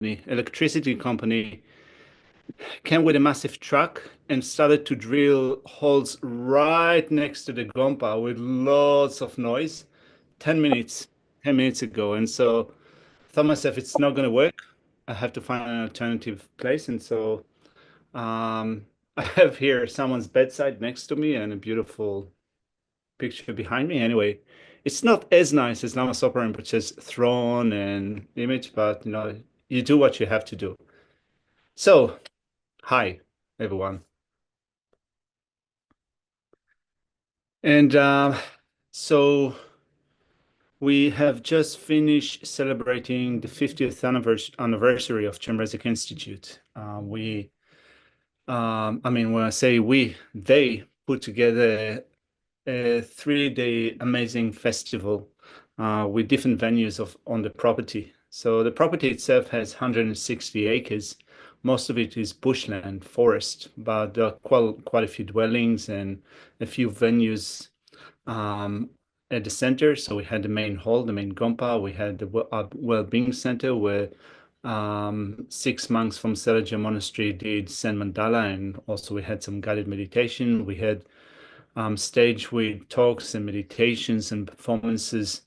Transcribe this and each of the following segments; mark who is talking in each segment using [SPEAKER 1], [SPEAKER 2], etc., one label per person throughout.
[SPEAKER 1] electricity company, came with a massive truck and started to drill holes right next to the Gompa with lots of noise 10 minutes, 10 minutes ago. And so I thought myself, it's not going to work. I have to find an alternative place. And so I have here someone's bedside next to me and a beautiful picture behind me. Anyway, it's not as nice as Lama Soparan, which is throne and image, but you do what you have to do. So, hi, everyone. And so we have just finished celebrating the 50th anniversary of Chenrezig Institute. When I say we, they put together a 3-day amazing festival with different venues on the property. So the property itself has 160 acres. Most of it is bushland, forest, but there are quite a few dwellings and a few venues at the center. So we had the main hall, the main Gompa. We had the well-being center where 6 monks from Selaja Monastery did Zen Mandala, and also we had some guided meditation. We had stage with talks and meditations and performances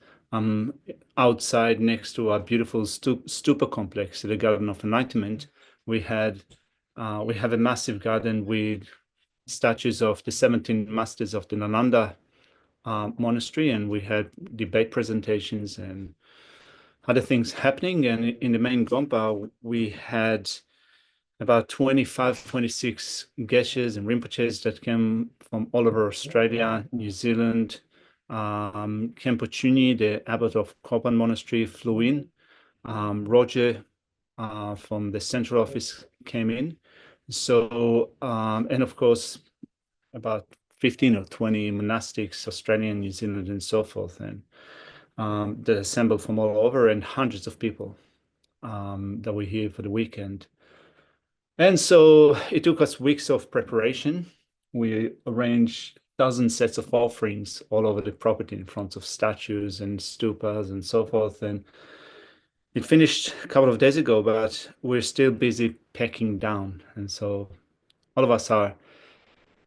[SPEAKER 1] outside next to our beautiful stupa complex, the Garden of Enlightenment. We have a massive garden with statues of the 17 masters of the Nalanda monastery, and we had debate presentations and other things happening. And in the main Gompa, we had about 25, 26 geshes and rinpoches that came from all over Australia, New Zealand. Khenpo Chuni, the abbot of Kopan Monastery, flew in. Roger from the central office came in. So, and of course, about 15 or 20 monastics, Australian, New Zealand, and so forth, and that assembled from all over, and hundreds of people that were here for the weekend. And so it took us weeks of preparation. We arranged 1,000 sets of offerings all over the property in front of statues and stupas and so forth. And it finished a couple of days ago, but we're still busy packing down. And so all of us are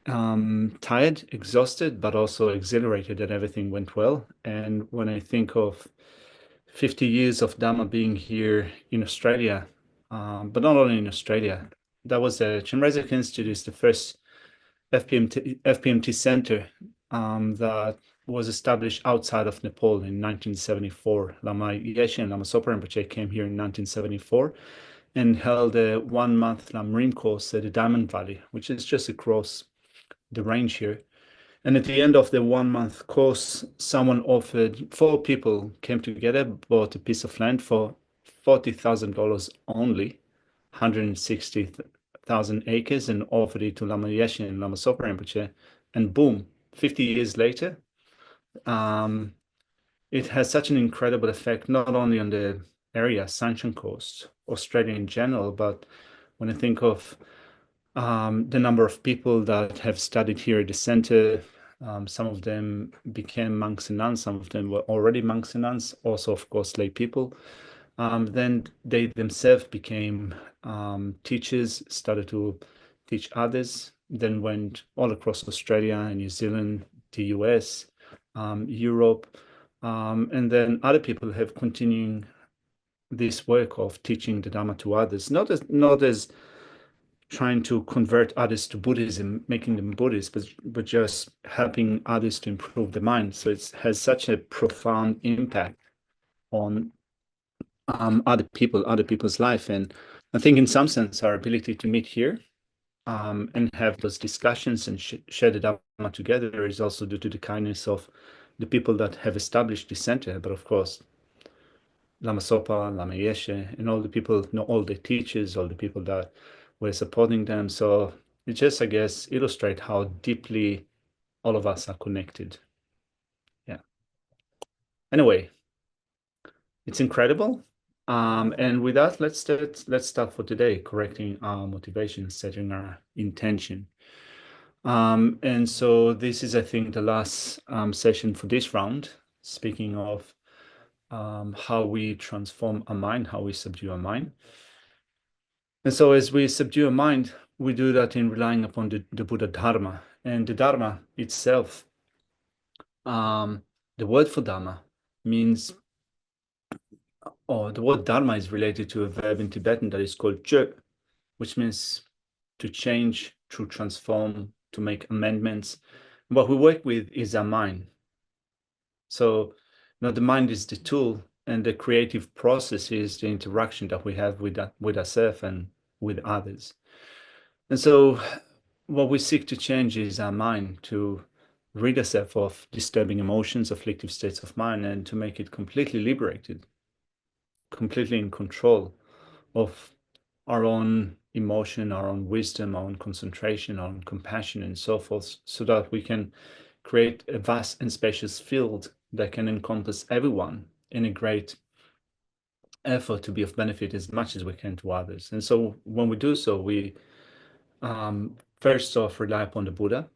[SPEAKER 1] tired, exhausted, but also exhilarated that everything went well. And when I think of 50 years of Dharma being here in Australia, but not only in Australia, that was the Chenrezig Institute is the first FPMT center that was established outside of Nepal in 1974. Lama Yeshe and Lama Sopa Rinpoche came here in 1974 and held a 1-month Lamrim course at the Diamond Valley, which is just across the range here. And at the end of the 1-month course, someone offered, 4 people came together, bought a piece of land for $40,000 only, 160,000 acres, and offered it to Lama Yeshe and Lama Sopa Rinpoche. And boom, 50 years later, it has such an incredible effect, not only on the area, Sunshine Coast, Australia in general, but when I think of the number of people that have studied here at the center, some of them became monks and nuns, some of them were already monks and nuns, also, of course, lay people. Then they themselves became teachers, started to teach others, then went all across Australia and New Zealand, the US, Europe, and then other people have continuing this work of teaching the Dharma to others, not as trying to convert others to Buddhism, making them Buddhists, but just helping others to improve the mind. So it has such a profound impact on other people's life. And I think in some sense, our ability to meet here and have those discussions and share the Dharma together is also due to the kindness of the people that have established the center. But of course, Lama Sopa, Lama Yeshe, and all the people, all the teachers, all the people that were supporting them. So it just, I guess, illustrate how deeply all of us are connected. Yeah. Anyway, it's incredible. And with that, let's start for today, correcting our motivation, setting our intention. And so this is, I think, the last session for this round, speaking of how we transform our mind, how we subdue our mind. And so as we subdue a mind, we do that in relying upon the Buddha Dharma. And the Dharma itself, um, the word for Dharma means, or the word Dharma is related to a verb in Tibetan that is called chö, which means to change, to transform, to make amendments. What we work with is our mind. So, the mind is the tool, and the creative process is the interaction that we have with ourselves and with others. And so, what we seek to change is our mind, to rid ourselves of disturbing emotions, afflictive states of mind, and to make it completely liberated, completely in control of our own emotion, our own wisdom, our own concentration, our own compassion, and so forth, so that we can create a vast and spacious field that can encompass everyone in a great effort to be of benefit as much as we can to others. And so when we do so, we first off rely upon the Buddha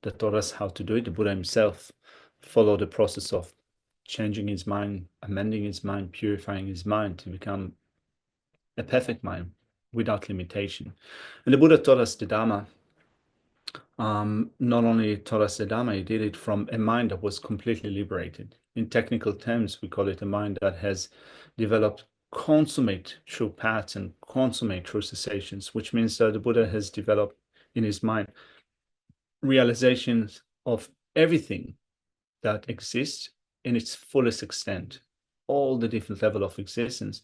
[SPEAKER 1] that taught us how to do it. The Buddha himself followed the process of changing his mind, amending his mind, purifying his mind to become a perfect mind without limitation. And the Buddha taught us the Dharma. Not only taught us the Dharma, he did it from a mind that was completely liberated. In technical terms, we call it a mind that has developed consummate true paths and consummate true cessations, which means that the Buddha has developed in his mind realizations of everything that exists in its fullest extent, all the different level of existence,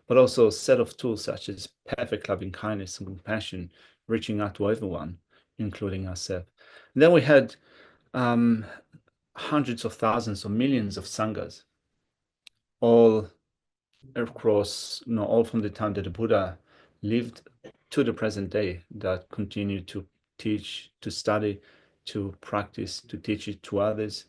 [SPEAKER 1] but also a set of tools such as perfect loving kindness and compassion, reaching out to everyone, including ourselves. And then we had um, hundreds of thousands or millions of sanghas, all across, all from the time that the Buddha lived to the present day, that continue to teach, to study, to practice, to teach it to others.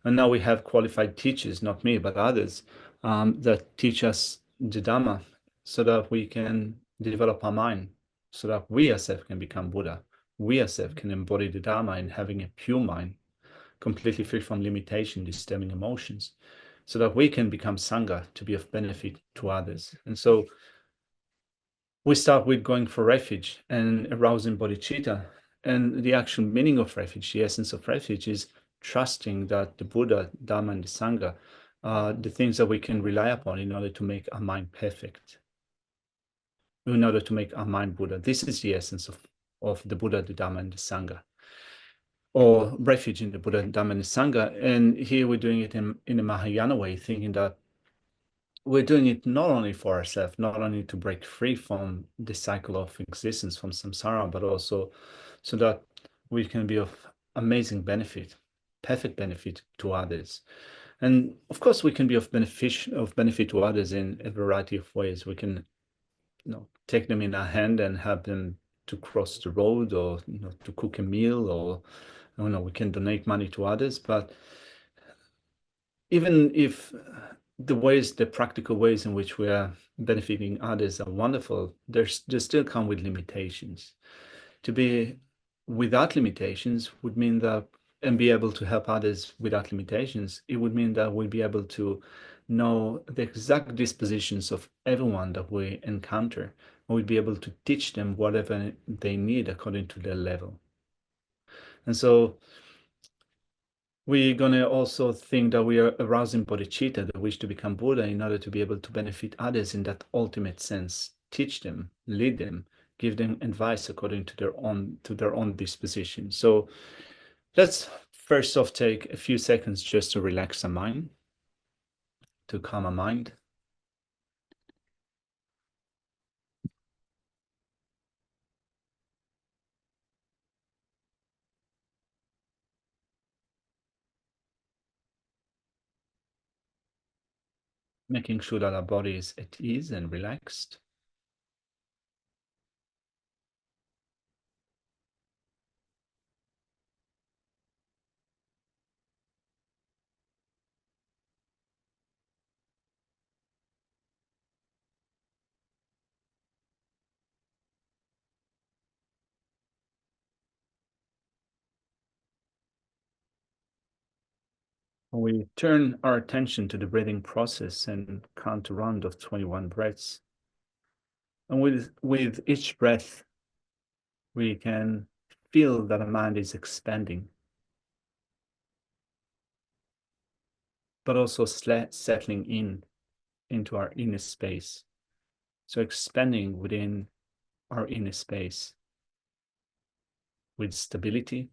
[SPEAKER 1] And now we have qualified teachers, not me, but others, that teach us the Dhamma so that we can develop our mind, so that we ourselves can become Buddha. We ourselves can embody the Dharma in having a pure mind, completely free from limitation, disturbing emotions, so that we can become Sangha to be of benefit to others. And so we start with going for refuge and arousing bodhicitta. And the actual meaning of refuge, the essence of refuge, is trusting that the Buddha, Dharma, and the Sangha are the things that we can rely upon in order to make our mind perfect, in order to make our mind Buddha. This is the essence of the Buddha, the Dharma, and the Sangha, or refuge in the Buddha, Dharma, and the Sangha. And here we're doing it in a Mahayana way, thinking that we're doing it not only for ourselves, not only to break free from the cycle of existence, from samsara, but also so that we can be of amazing benefit, perfect benefit to others. And of course, we can be of benefit to others in a variety of ways. We can, take them in our hand and help them to cross the road, or to cook a meal, or we can donate money to others. But even if the practical ways in which we are benefiting others are wonderful, they still come with limitations. To be without limitations would mean that, and be able to help others without limitations, it would mean that we'll be able to know the exact dispositions of everyone that we encounter, and we'll be able to teach them whatever they need according to their level. And so we're going to also think that we are arousing bodhicitta, the wish to become Buddha, in order to be able to benefit others in that ultimate sense, teach them, lead them, give them advice according to their own disposition. So let's first off take a few seconds just to relax our mind, to calm our mind. Making sure that our body is at ease and relaxed. We turn our attention to the breathing process and count a round of 21 breaths. And with each breath, we can feel that our mind is expanding, but also settling into our inner space. So expanding within our inner space with stability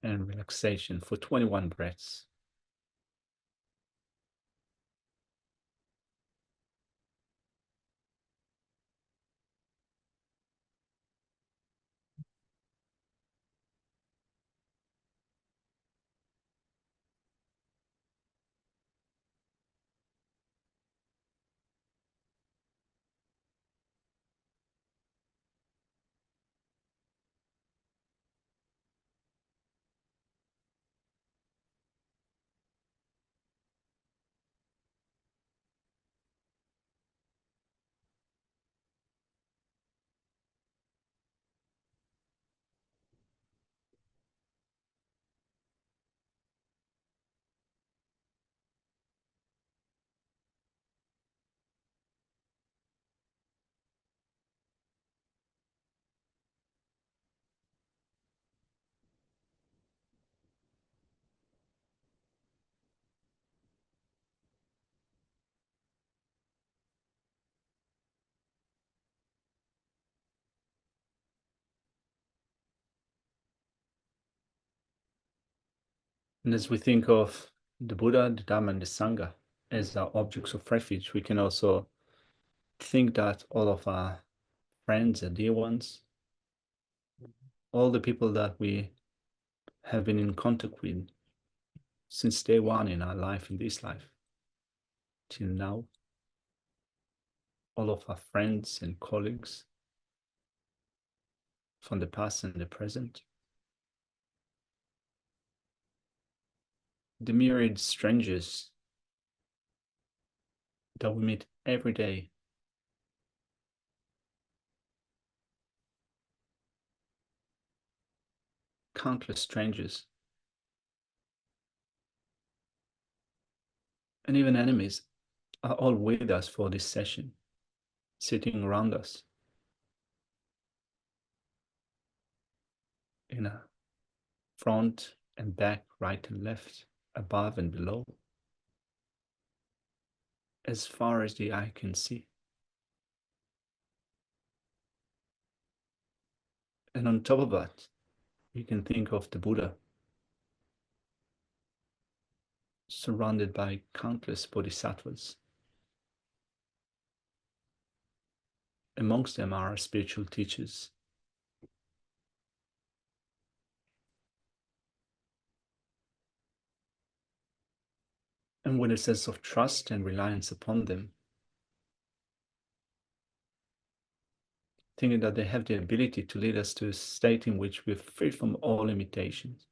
[SPEAKER 1] and relaxation for 21 breaths. And as we think of the Buddha, the Dhamma, and the Sangha as our objects of refuge, we can also think that all of our friends and dear ones, all the people that we have been in contact with since day one in our life, in this life, till now, all of our friends and colleagues from the past and the present, the myriad strangers that we meet every day, countless strangers, and even enemies are all with us for this session, sitting around us in a front and back, right and left, above and below, as far as the eye can see. And on top of that, you can think of the Buddha, surrounded by countless bodhisattvas. Amongst them are our spiritual teachers. And with a sense of trust and reliance upon them, thinking that they have the ability to lead us to a state in which we're free from all limitations,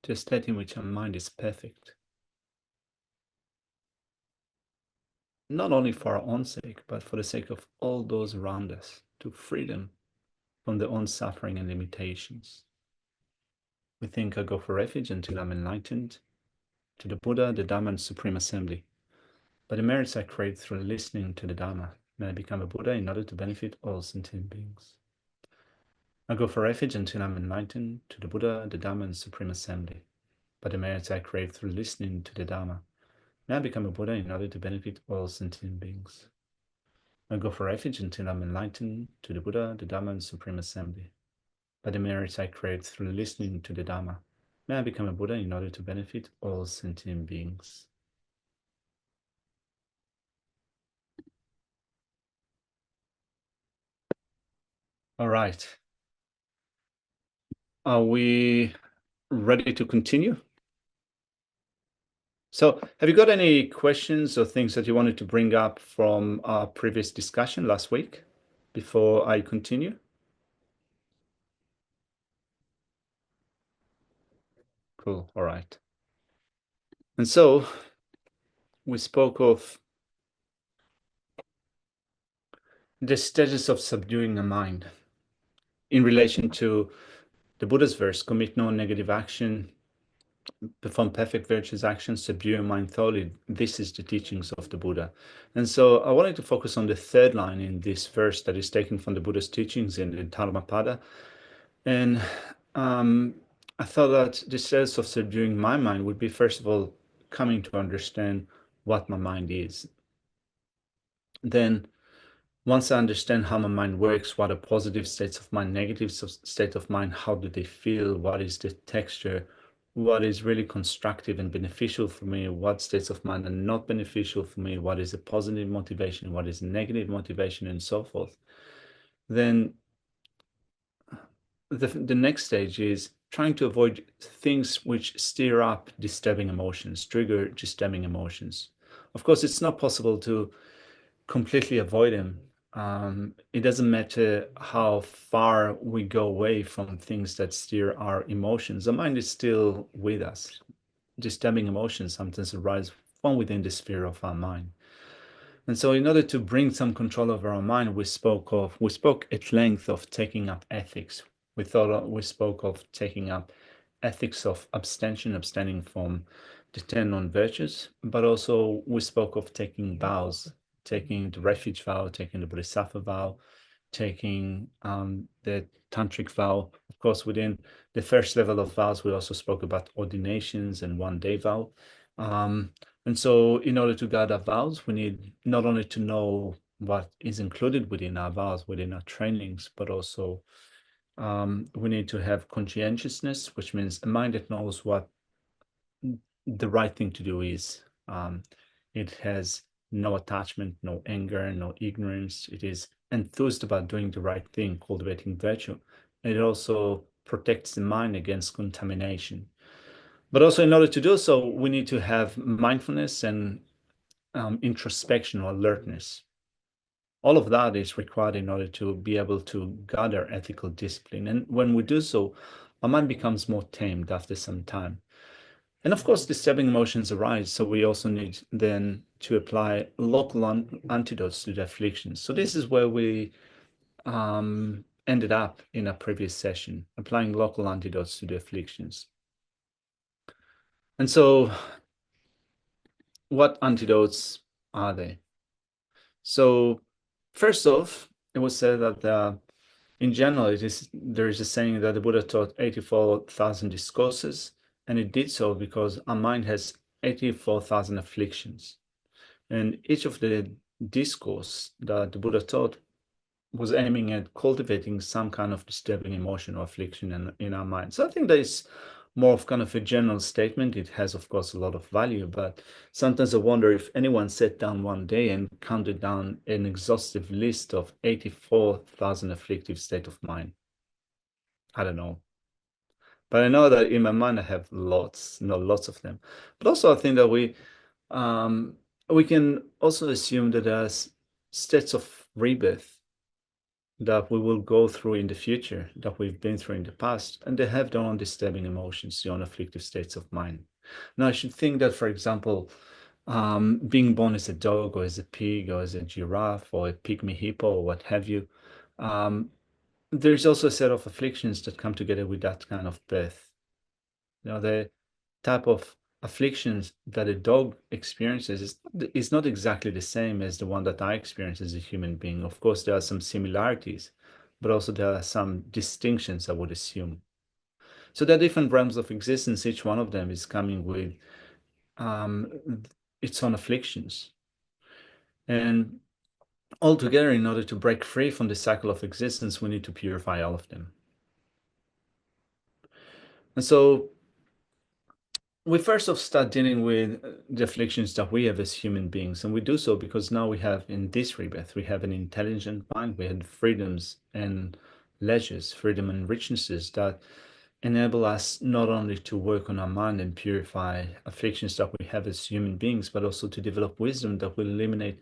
[SPEAKER 1] to a state in which our mind is perfect, not only for our own sake, but for the sake of all those around us, to free them from their own suffering and limitations. We think I go for refuge until I'm enlightened, to the Buddha, the Dhamma, and Supreme Assembly. By the merits I create through listening to the Dhamma, may I become a Buddha in order to benefit all sentient beings. I go for refuge until I'm enlightened, to the Buddha, the Dhamma, and Supreme Assembly. By the merits I create through listening to the Dhamma, may I become a Buddha in order to benefit all sentient beings. I go for refuge until I'm enlightened, to the Buddha, the Dhamma, and Supreme Assembly. By the merits I create through listening to the Dhamma, may I become a Buddha in order to benefit all sentient beings. All right. Are we ready to continue? So have you got any questions or things that you wanted to bring up from our previous discussion last week before I continue? Cool. All right. And so we spoke of the stages of subduing the mind in relation to the Buddha's verse, commit no negative action, perform perfect virtuous actions, subdue your mind thoroughly. This is the teachings of the Buddha. And so I wanted to focus on the third line in this verse that is taken from the Buddha's teachings in the Dharmapada. And I thought that the sense of subduing my mind would be, first of all, coming to understand what my mind is. Then, once I understand how my mind works, what are positive states of mind, negative state of mind, how do they feel, what is the texture, what is really constructive and beneficial for me, what states of mind are not beneficial for me, what is a positive motivation, what is a negative motivation, and so forth. Then the next stage is trying to avoid things which stir up disturbing emotions, trigger disturbing emotions. Of course, it's not possible to completely avoid them. It doesn't matter how far we go away from things that steer our emotions. The mind is still with us. Disturbing emotions sometimes arise from within the sphere of our mind. And so in order to bring some control over our mind, we spoke at length of taking up ethics. We spoke of taking up ethics of abstention, abstaining from the 10 non-virtues, but also we spoke of taking vows, taking the refuge vow, taking the bodhisattva vow, taking the tantric vow. Of course, within the first level of vows, we also spoke about ordinations and one-day vow. And so in order to guard our vows, we need not only to know what is included within our vows, within our trainings, but also we need to have conscientiousness, which means a mind that knows what the right thing to do is. It has no attachment, no anger, no ignorance. It is enthused about doing the right thing, cultivating virtue. And it also protects the mind against contamination. But also, in order to do so, we need to have mindfulness and introspection or alertness. All of that is required in order to be able to gather ethical discipline. And when we do so, our mind becomes more tamed after some time. And of course, disturbing emotions arise. So we also need then to apply local antidotes to the afflictions. So this is where we ended up in a previous session, applying local antidotes to the afflictions. And so what antidotes are they? So first off, it was said that in general, there is a saying that the Buddha taught 84,000 discourses, and it did so because our mind has 84,000 afflictions. And each of the discourse that the Buddha taught was aiming at cultivating some kind of disturbing emotion or affliction in our mind. So I think that is more of kind of a general statement. It has, of course, a lot of value, but sometimes I wonder if anyone sat down one day and counted down an exhaustive list of 84,000 afflictive state of mind. I don't know. But I know that in my mind I have lots, lots of them. But also I think that we can also assume that there's states of rebirth that we will go through in the future, that we've been through in the past, and they have their own disturbing emotions, their own afflictive states of mind. Now, I should think that, for example, being born as a dog or as a pig or as a giraffe or a pygmy hippo or what have you, there's also a set of afflictions that come together with that kind of birth. The type of afflictions that a dog experiences is not exactly the same as the one that I experience as a human being. Of course, there are some similarities, but also there are some distinctions, I would assume. So there are different realms of existence. Each one of them is coming with its own afflictions. And altogether, in order to break free from the cycle of existence, we need to purify all of them. And so we first off start dealing with the afflictions that we have as human beings, and we do so because now we have, in this rebirth, we have an intelligent mind, we had freedoms and leisures, freedom and richnesses that enable us not only to work on our mind and purify afflictions that we have as human beings, but also to develop wisdom that will eliminate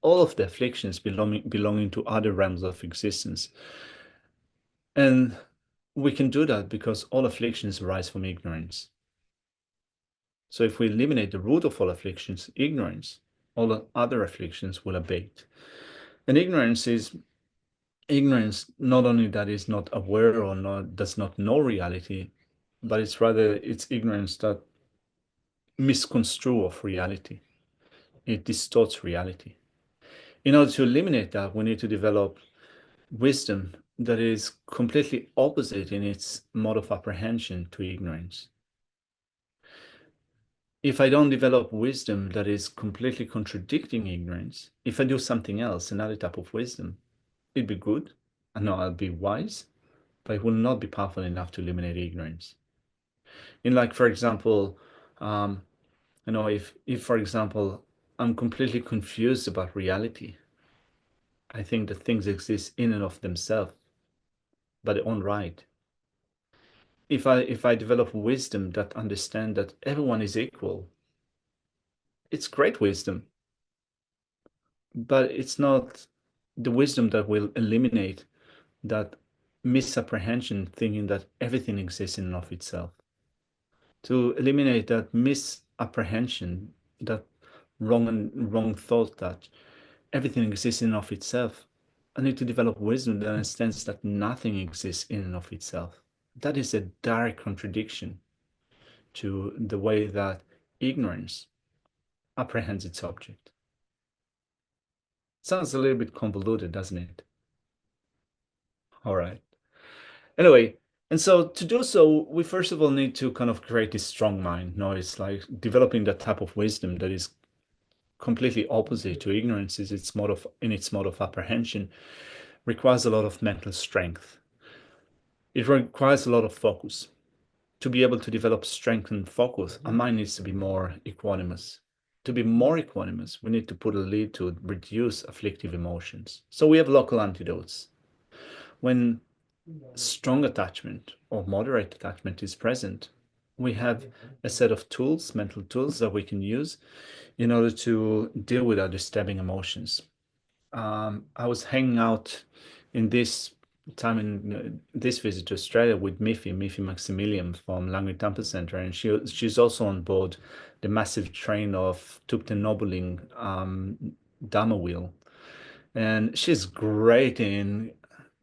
[SPEAKER 1] all of the afflictions belonging to other realms of existence. And we can do that because all afflictions arise from ignorance. So if we eliminate the root of all afflictions, ignorance, all the other afflictions will abate. And ignorance not only that is not aware or does not know reality, but it's ignorance that misconstrue of reality. It distorts reality. In order to eliminate that, we need to develop wisdom that is completely opposite in its mode of apprehension to ignorance. If I don't develop wisdom that is completely contradicting ignorance, if I do something else, another type of wisdom, it'd be good. I know I'll be wise, but it will not be powerful enough to eliminate ignorance. In like, for example, um, if for example, I'm completely confused about reality, I think that things exist in and of themselves, by their own right. If I develop wisdom that understand that everyone is equal, it's great wisdom, but it's not the wisdom that will eliminate that misapprehension, thinking that everything exists in and of itself. To eliminate that misapprehension, that wrong thought that everything exists in and of itself, I need to develop wisdom that understands that nothing exists in and of itself. That is a direct contradiction to the way that ignorance apprehends its object. Sounds a little bit convoluted, doesn't it? All right. Anyway, and so to do so, we first of all need to kind of create this strong mind. No, it's like developing that type of wisdom that is completely opposite to ignorance is its mode of in its mode of apprehension, requires a lot of mental strength. It requires a lot of focus. To be able to develop strength and focus, our mind needs to be more equanimous. To be more equanimous, we need to put a lid to reduce afflictive emotions. So we have local antidotes. When strong attachment or moderate attachment is present, we have a set of tools, mental tools that we can use in order to deal with our disturbing emotions. I was hanging out in this time in this visit to Australia with Miffy Maximilian from Langley Temple Center, and she's also on board the massive train of Thupten Nobeling Dharma wheel. And she's great in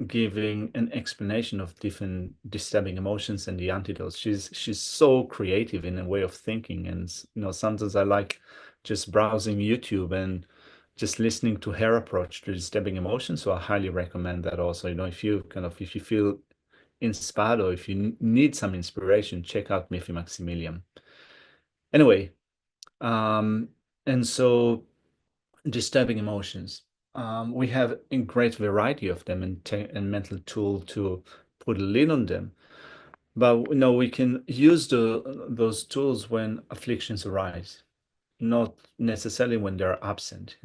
[SPEAKER 1] giving an explanation of different disturbing emotions and the antidotes. She's so creative in a way of thinking, and sometimes I like just browsing YouTube and just listening to her approach to disturbing emotions. So I highly recommend that also. If you feel inspired or if you need some inspiration, check out Miffy Maximilian. Anyway, and so disturbing emotions. We have a great variety of them and mental tool to put a lid on them. But we can use those tools when afflictions arise, not necessarily when they're absent.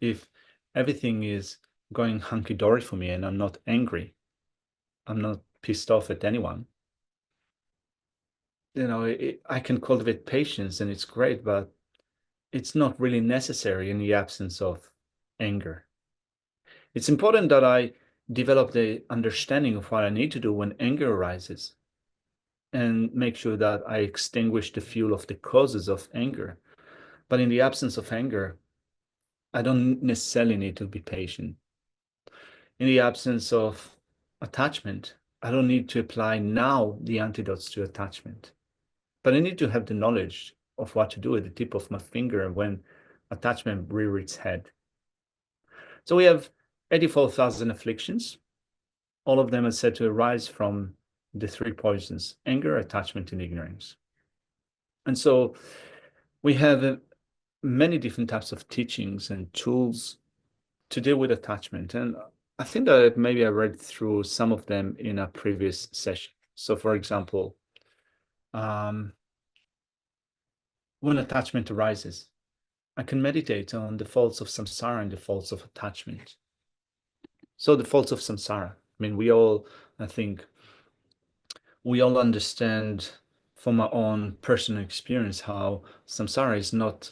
[SPEAKER 1] If everything is going hunky-dory for me and I'm not angry, I'm not pissed off at anyone, I can cultivate patience and it's great, but it's not really necessary in the absence of anger. It's important that I develop the understanding of what I need to do when anger arises and make sure that I extinguish the fuel of the causes of anger. But in the absence of anger, I don't necessarily need to be patient. In the absence of attachment, I don't need to apply now the antidotes to attachment. But I need to have the knowledge of what to do at the tip of my finger when attachment rears its head. So we have 84,000 afflictions. All of them are said to arise from the three poisons: anger, attachment, and ignorance. And so we have many different types of teachings and tools to deal with attachment. And I think that maybe I read through some of them in a previous session. So for example, when attachment arises, I can meditate on the faults of samsara and the faults of attachment. So the faults of samsara, I think we all understand from our own personal experience how samsara is not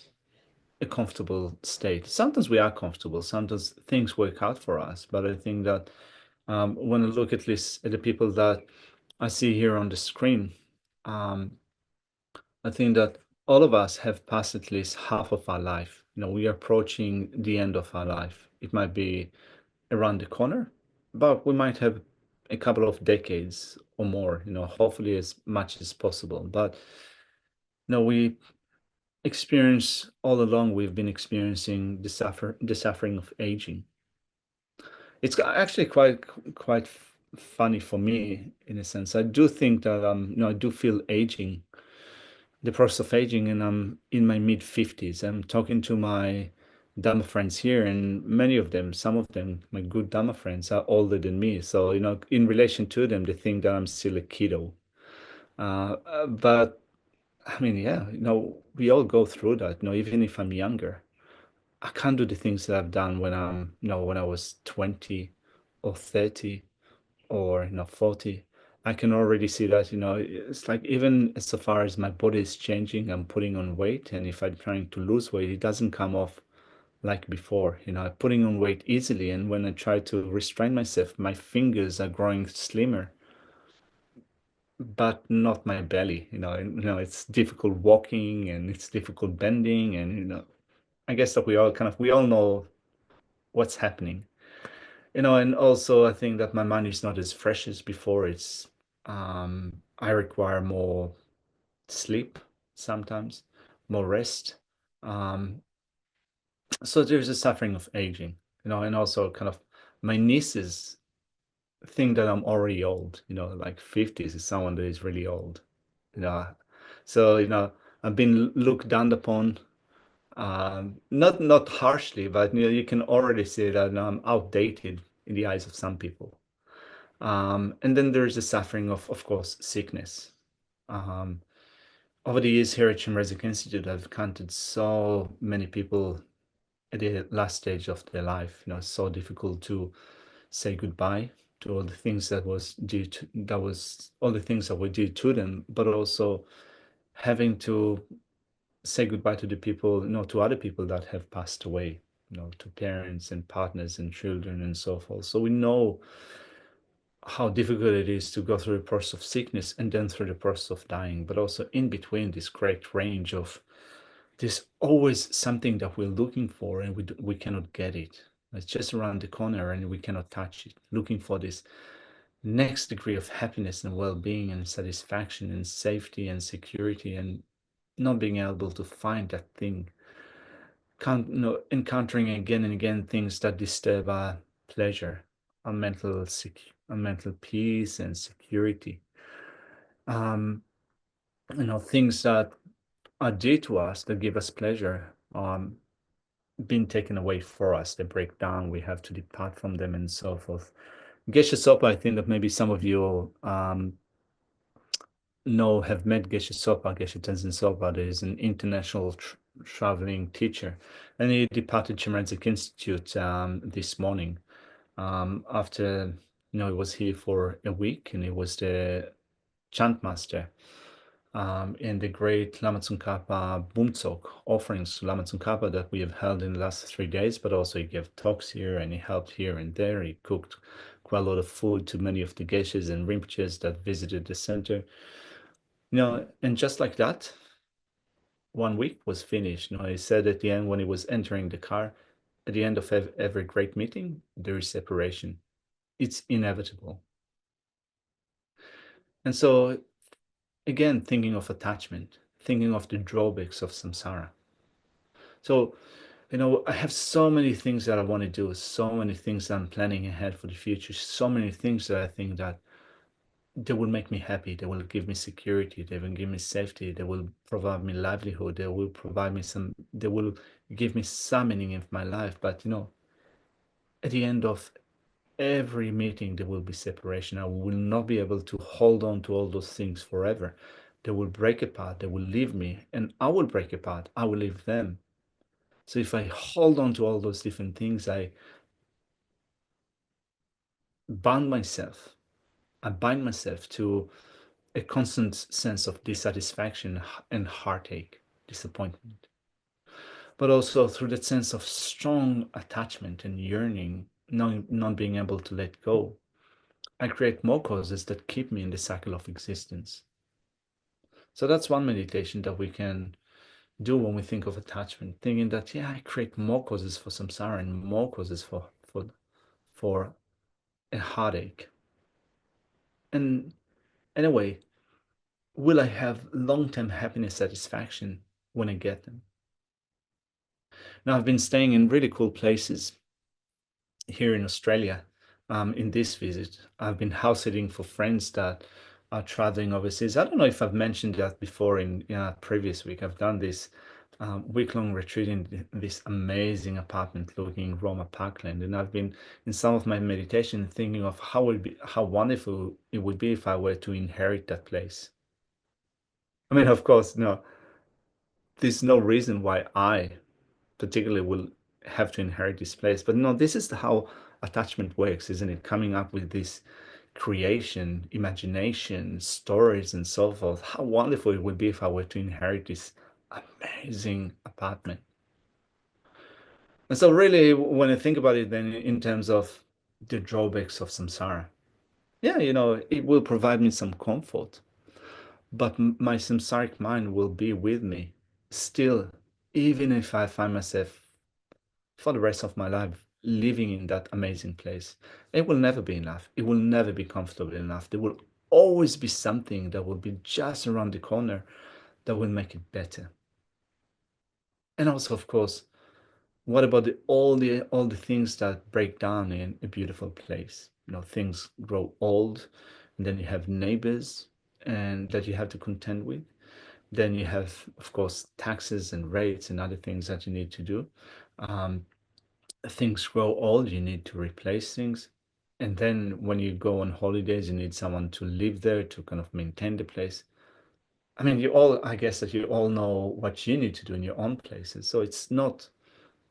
[SPEAKER 1] a comfortable state. Sometimes we are comfortable, sometimes things work out for us, but I think that when I look at least at the people that I see here on the screen, I think that all of us have passed at least half of our life. We are approaching the end of our life. It might be around the corner, but we might have a couple of decades or more, hopefully as much as possible. But we experience all along, we've been experiencing the suffering of aging. It's actually quite funny for me in a sense. I do think that I do feel aging, the process of aging, and I'm in my mid 50s. I'm talking to my Dharma friends here, and many of them, some of them, my good Dharma friends, are older than me. So, in relation to them, they think that I'm still a kiddo. But I mean, yeah, we all go through that. Even if I'm younger, I can't do the things that I've done when I was 20 or 30 or 40. I can already see that, it's like even so far as my body is changing, I'm putting on weight, and if I'm trying to lose weight, it doesn't come off like before. I'm putting on weight easily, and when I try to restrain myself, my fingers are growing slimmer, but not my belly. It's difficult walking and it's difficult bending, and I guess that we all know what's happening. And also I think that my mind is not as fresh as before. I require more sleep sometimes, more rest. Um, so there's a suffering of aging, and also kind of my nieces think that I'm already old, like 50s is someone that is really old, you know. So, I've been looked down upon, not harshly, but you can already see that I'm outdated in the eyes of some people. And then there's the suffering of course, sickness. Um, Over the years here at Chimerizic Institute, I've counted so many people at the last stage of their life. It's so difficult to say goodbye to all the things all the things that were due to them, but also having to say goodbye to the people, to other people that have passed away, to parents and partners and children and so forth. So we know how difficult it is to go through the process of sickness and then through the process of dying, but also in between this great range of there's always something that we're looking for, and we cannot get it. It's just around the corner and we cannot touch it. Looking for this next degree of happiness and well-being and satisfaction and safety and security, and not being able to find that thing. Encountering again and again things that disturb our pleasure, our mental peace and security. Um, things that are dear to us that give us pleasure, being taken away for us. They break down. We have to depart from them and so forth. Geshe Sopa, I think that maybe some of you have met Geshe Sopa. Geshe Tenzin Sopa is an international traveling teacher, and he departed Chimerizic Institute this morning after he was here for a week, and he was the chant master in the great Lama Tsongkhapa Bumtsok offerings to Lama Tsongkhapa that we have held in the last 3 days, but also he gave talks here and he helped here and there. He cooked quite a lot of food to many of the geshes and rinpoches that visited the center. And just like that, 1 week was finished. He said at the end when he was entering the car, at the end of every great meeting, there is separation. It's inevitable. And so, again, thinking of attachment, thinking of the drawbacks of samsara. So, I have so many things that I want to do, so many things that I'm planning ahead for the future, so many things that I think that they will make me happy, they will give me security, they will give me safety, they will provide me livelihood, they will give me some meaning in my life. But at the end of every meeting there will be separation. I will not be able to hold on to all those things forever. They will break apart, they will leave me, and I will break apart, I will leave them. So if I hold on to all those different things, I bind myself. I bind myself to a constant sense of dissatisfaction and heartache, disappointment. But also through that sense of strong attachment and yearning, not being able to let go, I create more causes that keep me in the cycle of existence. So that's one meditation that we can do when we think of attachment, thinking that, yeah, I create more causes for samsara and more causes for a heartache. And anyway, will I have long-term happiness, satisfaction? when I get them. Now, I've been staying in really cool places here in Australia. In this visit, I've been house sitting for friends that are traveling overseas. I don't know if I've mentioned that before in previous week. I've done this week-long retreat in this amazing apartment looking Roma Parkland, and I've been in some of my meditation thinking of how wonderful it would be if I were to inherit that place. I mean, of course, no, there's no reason why I particularly will have to inherit this place. But no, this is how attachment works, isn't it? Coming up with this creation, imagination, stories, and so forth. How wonderful it would be if I were to inherit this amazing apartment. And so, really, when I think about it, then in terms of the drawbacks of samsara, yeah, it will provide me some comfort, but my samsaric mind will be with me still, even if I find myself for the rest of my life living in that amazing place. It will never be enough. It will never be comfortable enough. There will always be something that will be just around the corner that will make it better. And also, of course, what about all the things that break down in a beautiful place? Things grow old, and then you have neighbors and that you have to contend with. Then you have, of course, taxes and rates and other things that you need to do. Um, Things grow old, you need to replace things. And then when you go on holidays, you need someone to live there to kind of maintain the place. I mean, I guess that you all know what you need to do in your own places. So it's not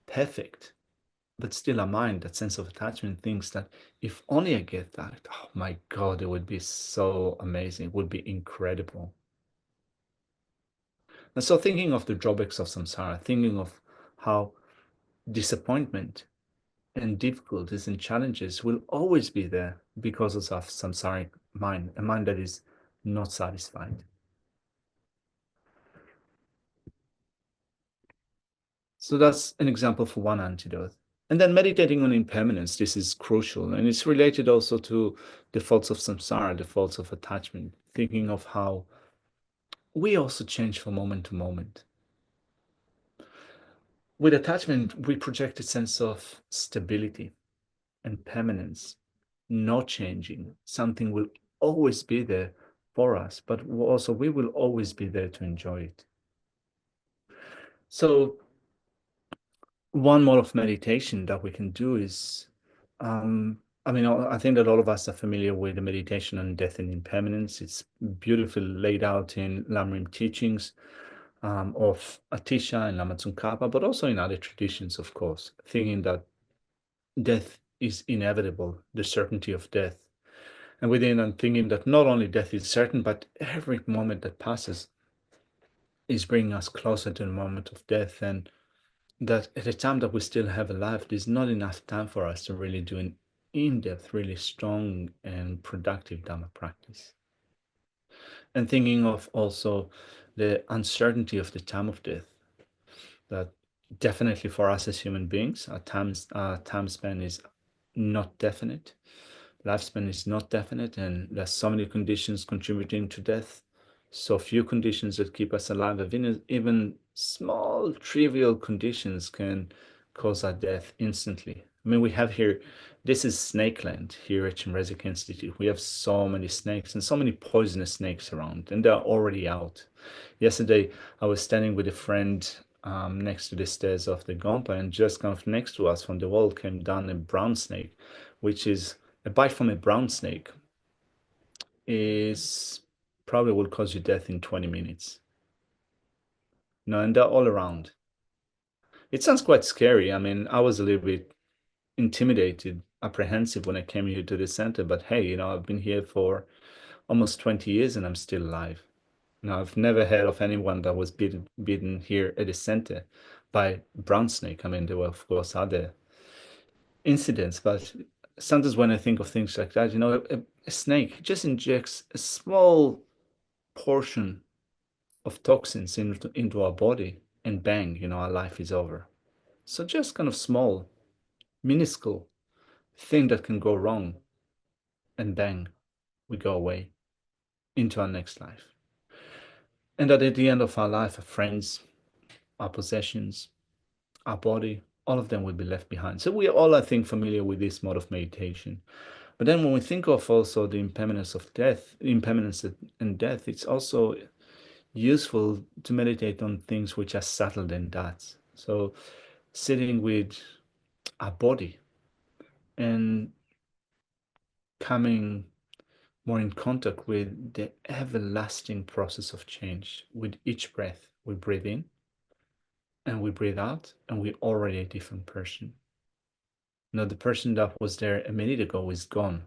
[SPEAKER 1] perfect, but still our mind, that sense of attachment thinks that if only I get that, oh my God, it would be so amazing. It would be incredible. And so thinking of the drawbacks of samsara, thinking of how disappointment and difficulties and challenges will always be there because of samsaric mind, a mind that is not satisfied. So that's an example for one antidote. And then meditating on impermanence, this is crucial. And it's related also to the faults of samsara, the faults of attachment, thinking of how we also change from moment to moment. With attachment, we project a sense of stability and permanence, not changing. Something will always be there for us, but also we will always be there to enjoy it. So one mode of meditation that we can do is, I mean, I think that all of us are familiar with the meditation on death and impermanence. It's beautifully laid out in Lamrim teachings of Atisha and Lama Tsongkhapa, but also in other traditions, of course, thinking that death is inevitable, the certainty of death. And within, I'm thinking that not only death is certain, but every moment that passes is bringing us closer to the moment of death. And that at the time that we still have a life, there's not enough time for us to really do an in-depth, really strong and productive Dhamma practice. And thinking of also the uncertainty of the time of death, that definitely for us as human beings, our time span is not definite. Lifespan is not definite, and there's so many conditions contributing to death. So few conditions that keep us alive. Even small, trivial conditions can cause our death instantly. I mean, we have here, this is snake land here at Chenrezig Institute. We have so many snakes and so many poisonous snakes around, and they're already out. Yesterday, I was standing with a friend next to the stairs of the Gompa, and just kind of next to us from the wall came down a brown snake, which is a bite from a brown snake is probably will cause you death in 20 minutes. No, and they're all around. It sounds quite scary. I mean, I was a little bit intimidated, apprehensive when I came here to the center, but hey, I've been here for almost 20 years and I'm still alive. Now, I've never heard of anyone that was bitten here at the center by brown snake. I mean, there were, of course, other incidents, but sometimes when I think of things like that, a snake just injects a small portion of toxins into our body, and bang, our life is over. So just kind of small, minuscule thing that can go wrong, and bang, we go away into our next life. And that at the end of our life, our friends, our possessions, our body, all of them will be left behind. So we are all, I think, familiar with this mode of meditation. But then when we think of also the impermanence of death, impermanence and death, it's also useful to meditate on things which are subtler than that. So sitting with our body and coming more in contact with the everlasting process of change. With each breath, we breathe in and we breathe out, and we're already a different person. Now, the person that was there a minute ago is gone.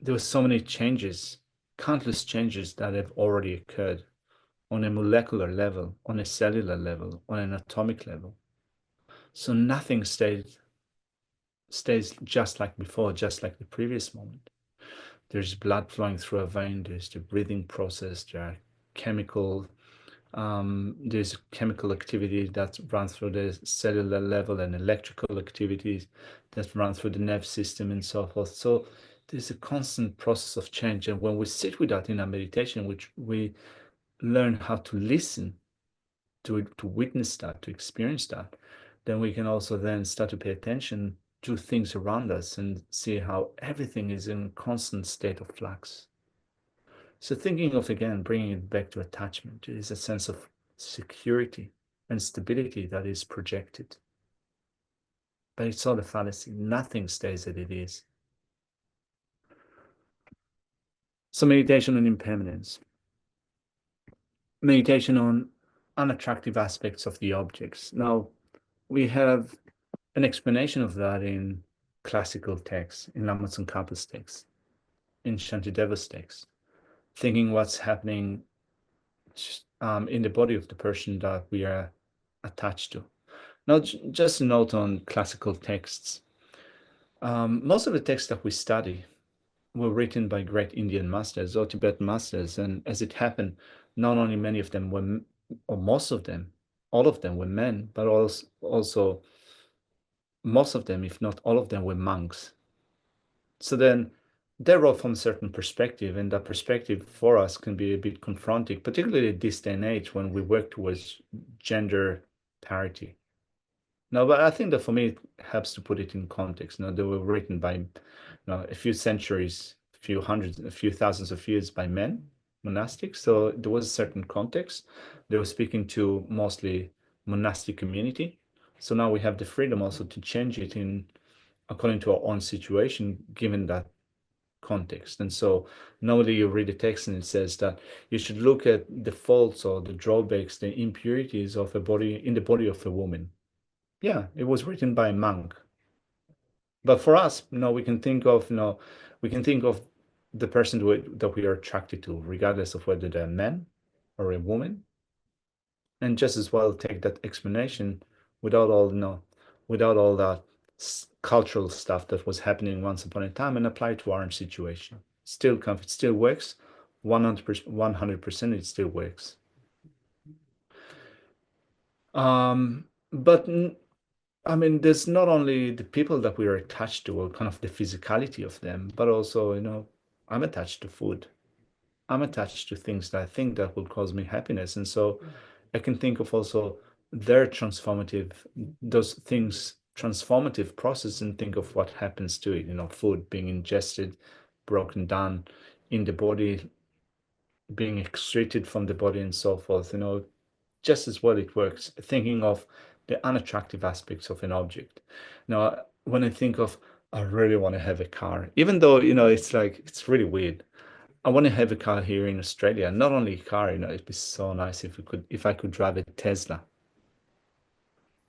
[SPEAKER 1] There were so many changes, countless changes that have already occurred on a molecular level, on a cellular level, on an atomic level. So nothing stays just like before, just like the previous moment. There's blood flowing through a vein, there's the breathing process, there are chemical there's chemical activity that runs through the cellular level and electrical activities that run through the nerve system and so forth. So there's a constant process of change. And when we sit with that in our meditation, which we learn how to listen to witness that, to experience that, then we can also then start to pay attention to things around us and see how everything is in constant state of flux. So thinking of, again, bringing it back to attachment, it is a sense of security and stability that is projected. But it's all a fallacy. Nothing stays as it is. So meditation on impermanence. Meditation on unattractive aspects of the objects. Now, we have an explanation of that in classical texts, in Lama Tsongkhapa's texts, in Shantideva's texts, thinking what's happening in the body of the person that we are attached to. Now, just a note on classical texts. Most of the texts that we study were written by great Indian masters or Tibetan masters, and as it happened, not only many of them were, or most of them, all of them were men, but also most of them, if not all of them, were monks. So then they wrote from a certain perspective, and that perspective for us can be a bit confronting, particularly at this day and age when we work towards gender parity. No, but I think that for me it helps to put it in context. They were written by a few centuries, a few hundreds, a few thousands of years by men, monastics. So there was a certain context. They were speaking to mostly monastic community. So now we have the freedom also to change it in according to our own situation, given that context. And so normally you read the text and it says that you should look at the faults or the drawbacks, the impurities of a body in the body of a woman. Yeah, it was written by a monk. But for us, we can think of, we can think of the person that we are attracted to, regardless of whether they're a man or a woman, and just as well take that explanation without all, without all that cultural stuff that was happening once upon a time and apply it to our situation. It still works, 100%, it still works. But I mean, there's not only the people that we are attached to, or kind of the physicality of them, but also, I'm attached to food. I'm attached to things that I think that will cause me happiness. And so I can think of also those things, transformative process, and think of what happens to it, food being ingested, broken down in the body, being excreted from the body and so forth, just as well it works, thinking of the unattractive aspects of an object. Now, when I think of, I really want to have a car, even though, it's really weird. I want to have a car here in Australia. Not only a car, it'd be so nice if I could drive a Tesla.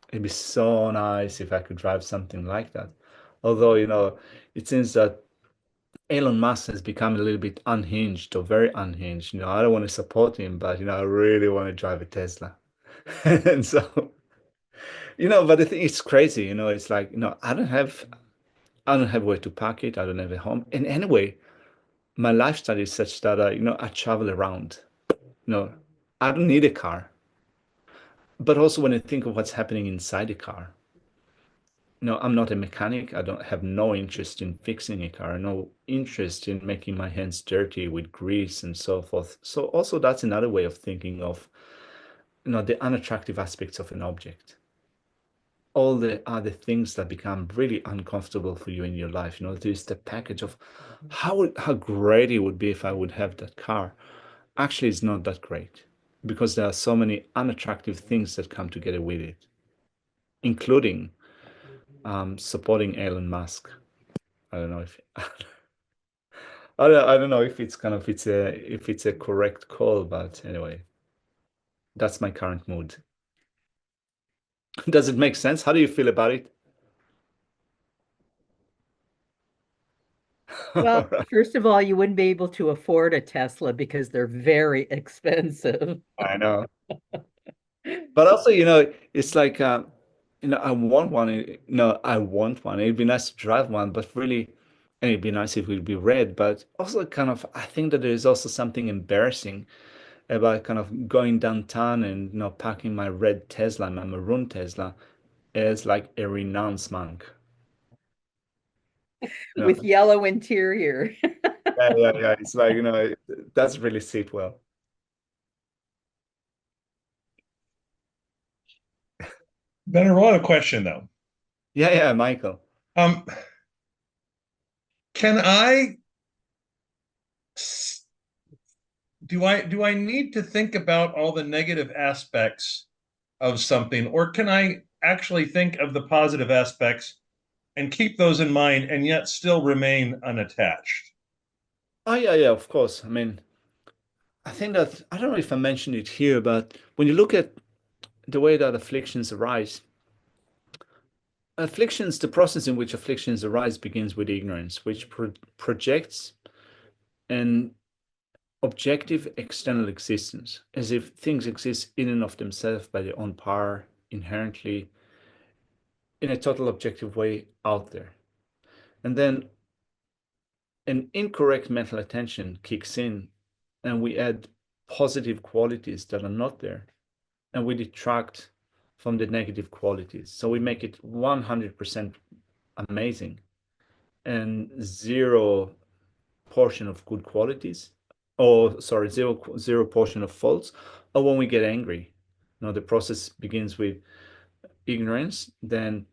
[SPEAKER 1] It'd be so nice if I could drive something like that. Although, it seems that Elon Musk has become a little bit unhinged or very unhinged. I don't want to support him, but I really want to drive a Tesla. And so, but I think it's crazy, it's like, I don't have where to park it, I don't have a home. And anyway, my lifestyle is such that I travel around. I don't need a car. But also when I think of what's happening inside a car, I'm not a mechanic. I don't have no interest in fixing a car, no interest in making my hands dirty with grease and so forth. So also that's another way of thinking of the unattractive aspects of an object, all the other things that become really uncomfortable for you in your life. There's the package of how great it would be if I would have that car. Actually, it's not that great because there are so many unattractive things that come together with it, including supporting Elon Musk. I don't know if I don't know if it's a correct call, but anyway, that's my current mood. Does it make sense? How do you feel about it?
[SPEAKER 2] Well,
[SPEAKER 1] All right.
[SPEAKER 2] first of all, you wouldn't be able to afford a Tesla because they're very expensive.
[SPEAKER 1] I know. But also, it's like, I want one. No, I want one. It'd be nice to drive one, but really, and it'd be nice if it would be red. But also, kind of, I think that there is also something embarrassing about kind of going downtown and parking my red Tesla, my maroon Tesla, as like a renounced monk. You
[SPEAKER 2] With
[SPEAKER 1] know,
[SPEAKER 2] yellow interior.
[SPEAKER 1] yeah, yeah, yeah. It's like, it does really sit well.
[SPEAKER 3] Ben, a lot of question though.
[SPEAKER 1] Yeah, yeah, Michael.
[SPEAKER 3] Um, can I do I need to think about all the negative aspects of something, or can I actually think of the positive aspects and keep those in mind and yet still remain unattached?
[SPEAKER 1] Oh, yeah, yeah, of course. I mean, I think that I don't know if I mentioned it here, but when you look at the way that afflictions arise, the process in which afflictions arise begins with ignorance, which projects an objective external existence, as if things exist in and of themselves by their own power, inherently, in a total objective way out there. And then an incorrect mental attention kicks in, and we add positive qualities that are not there, and we detract from the negative qualities. So we make it 100% amazing and zero portion of good qualities, or sorry, zero portion of faults. Or when we get angry, the process begins with ignorance, then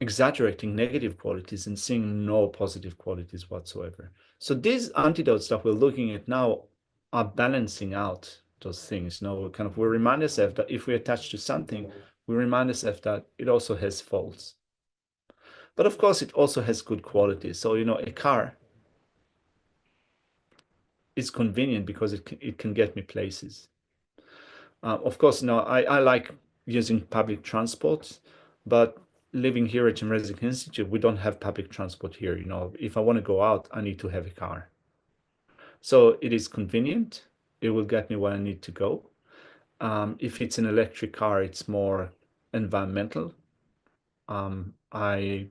[SPEAKER 1] exaggerating negative qualities and seeing no positive qualities whatsoever. So these antidotes that we're looking at now are balancing out those things. We remind ourselves that if we attach to something, we remind ourselves that it also has faults. But of course, it also has good qualities. So, a car is convenient because it can get me places. Of course, I like using public transport, but living here at Gemresic Institute, we don't have public transport here. If I want to go out, I need to have a car. So it is convenient. It will get me where I need to go. If it's an electric car, it's more environmental. I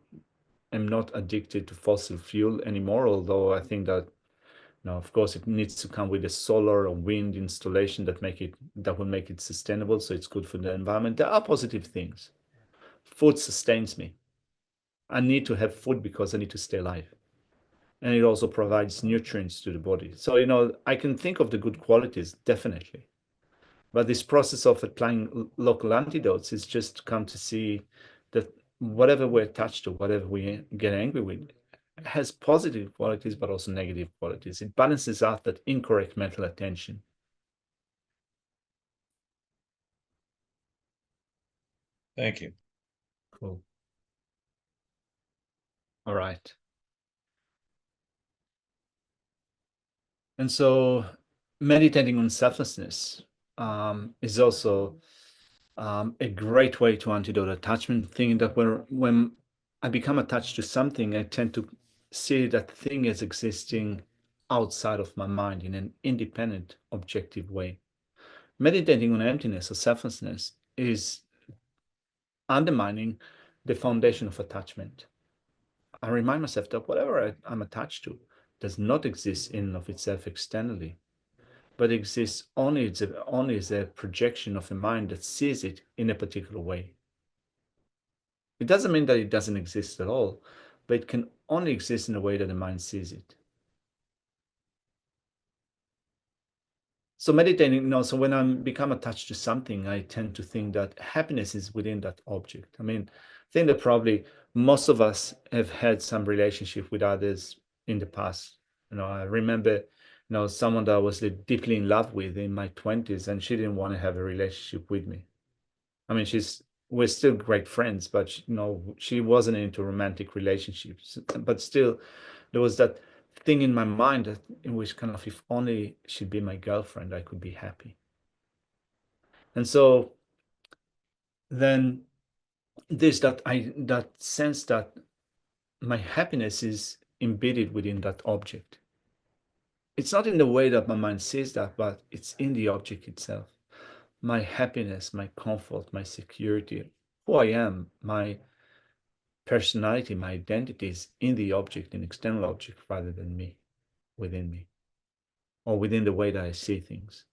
[SPEAKER 1] am not addicted to fossil fuel anymore, although I think that of course, it needs to come with a solar or wind installation that will make it sustainable, so it's good for the environment. There are positive things. Food sustains me. I need to have food because I need to stay alive. And it also provides nutrients to the body. So, I can think of the good qualities, definitely. But this process of applying local antidotes is just to come to see that whatever we're attached to, whatever we get angry with, has positive qualities, but also negative qualities. It balances out that incorrect mental attention.
[SPEAKER 3] Thank you.
[SPEAKER 1] Cool. All right. And so meditating on selflessness is also a great way to antidote attachment, thinking that when I become attached to something, I tend to see that thing as existing outside of my mind in an independent, objective way. Meditating on emptiness or selflessness is undermining the foundation of attachment. I remind myself that whatever I'm attached to does not exist in and of itself externally, but exists only as a projection of a mind that sees it in a particular way. It doesn't mean that it doesn't exist at all, but it can only exist in a way that the mind sees it. So meditating, so when I'm become attached to something, I tend to think that happiness is within that object. I mean, I think that probably most of us have had some relationship with others in the past. I remember, someone that I was deeply in love with in my 20s, and she didn't want to have a relationship with me. I mean, we're still great friends, but she wasn't into romantic relationships. But still, there was that thing in my mind in which kind of, if only she'd be my girlfriend, I could be happy. And so then there's that sense that my happiness is embedded within that object. It's not in the way that my mind sees that, but it's in the object itself. My happiness, my comfort, my security, who I am, my personality, my identity is in the object, an external object, rather than me, within me, or within the way that I see things.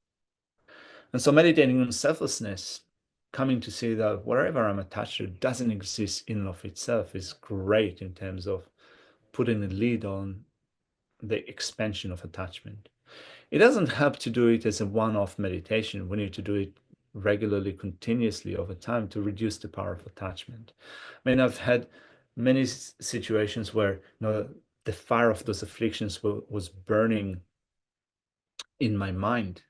[SPEAKER 1] And so meditating on selflessness, coming to see that wherever I'm attached to doesn't exist in and of itself, is great in terms of putting a lid on the expansion of attachment. It doesn't help to do it as a one-off meditation. We need to do it regularly, continuously over time to reduce the power of attachment. I mean, I've had many situations where the fire of those afflictions was burning in my mind.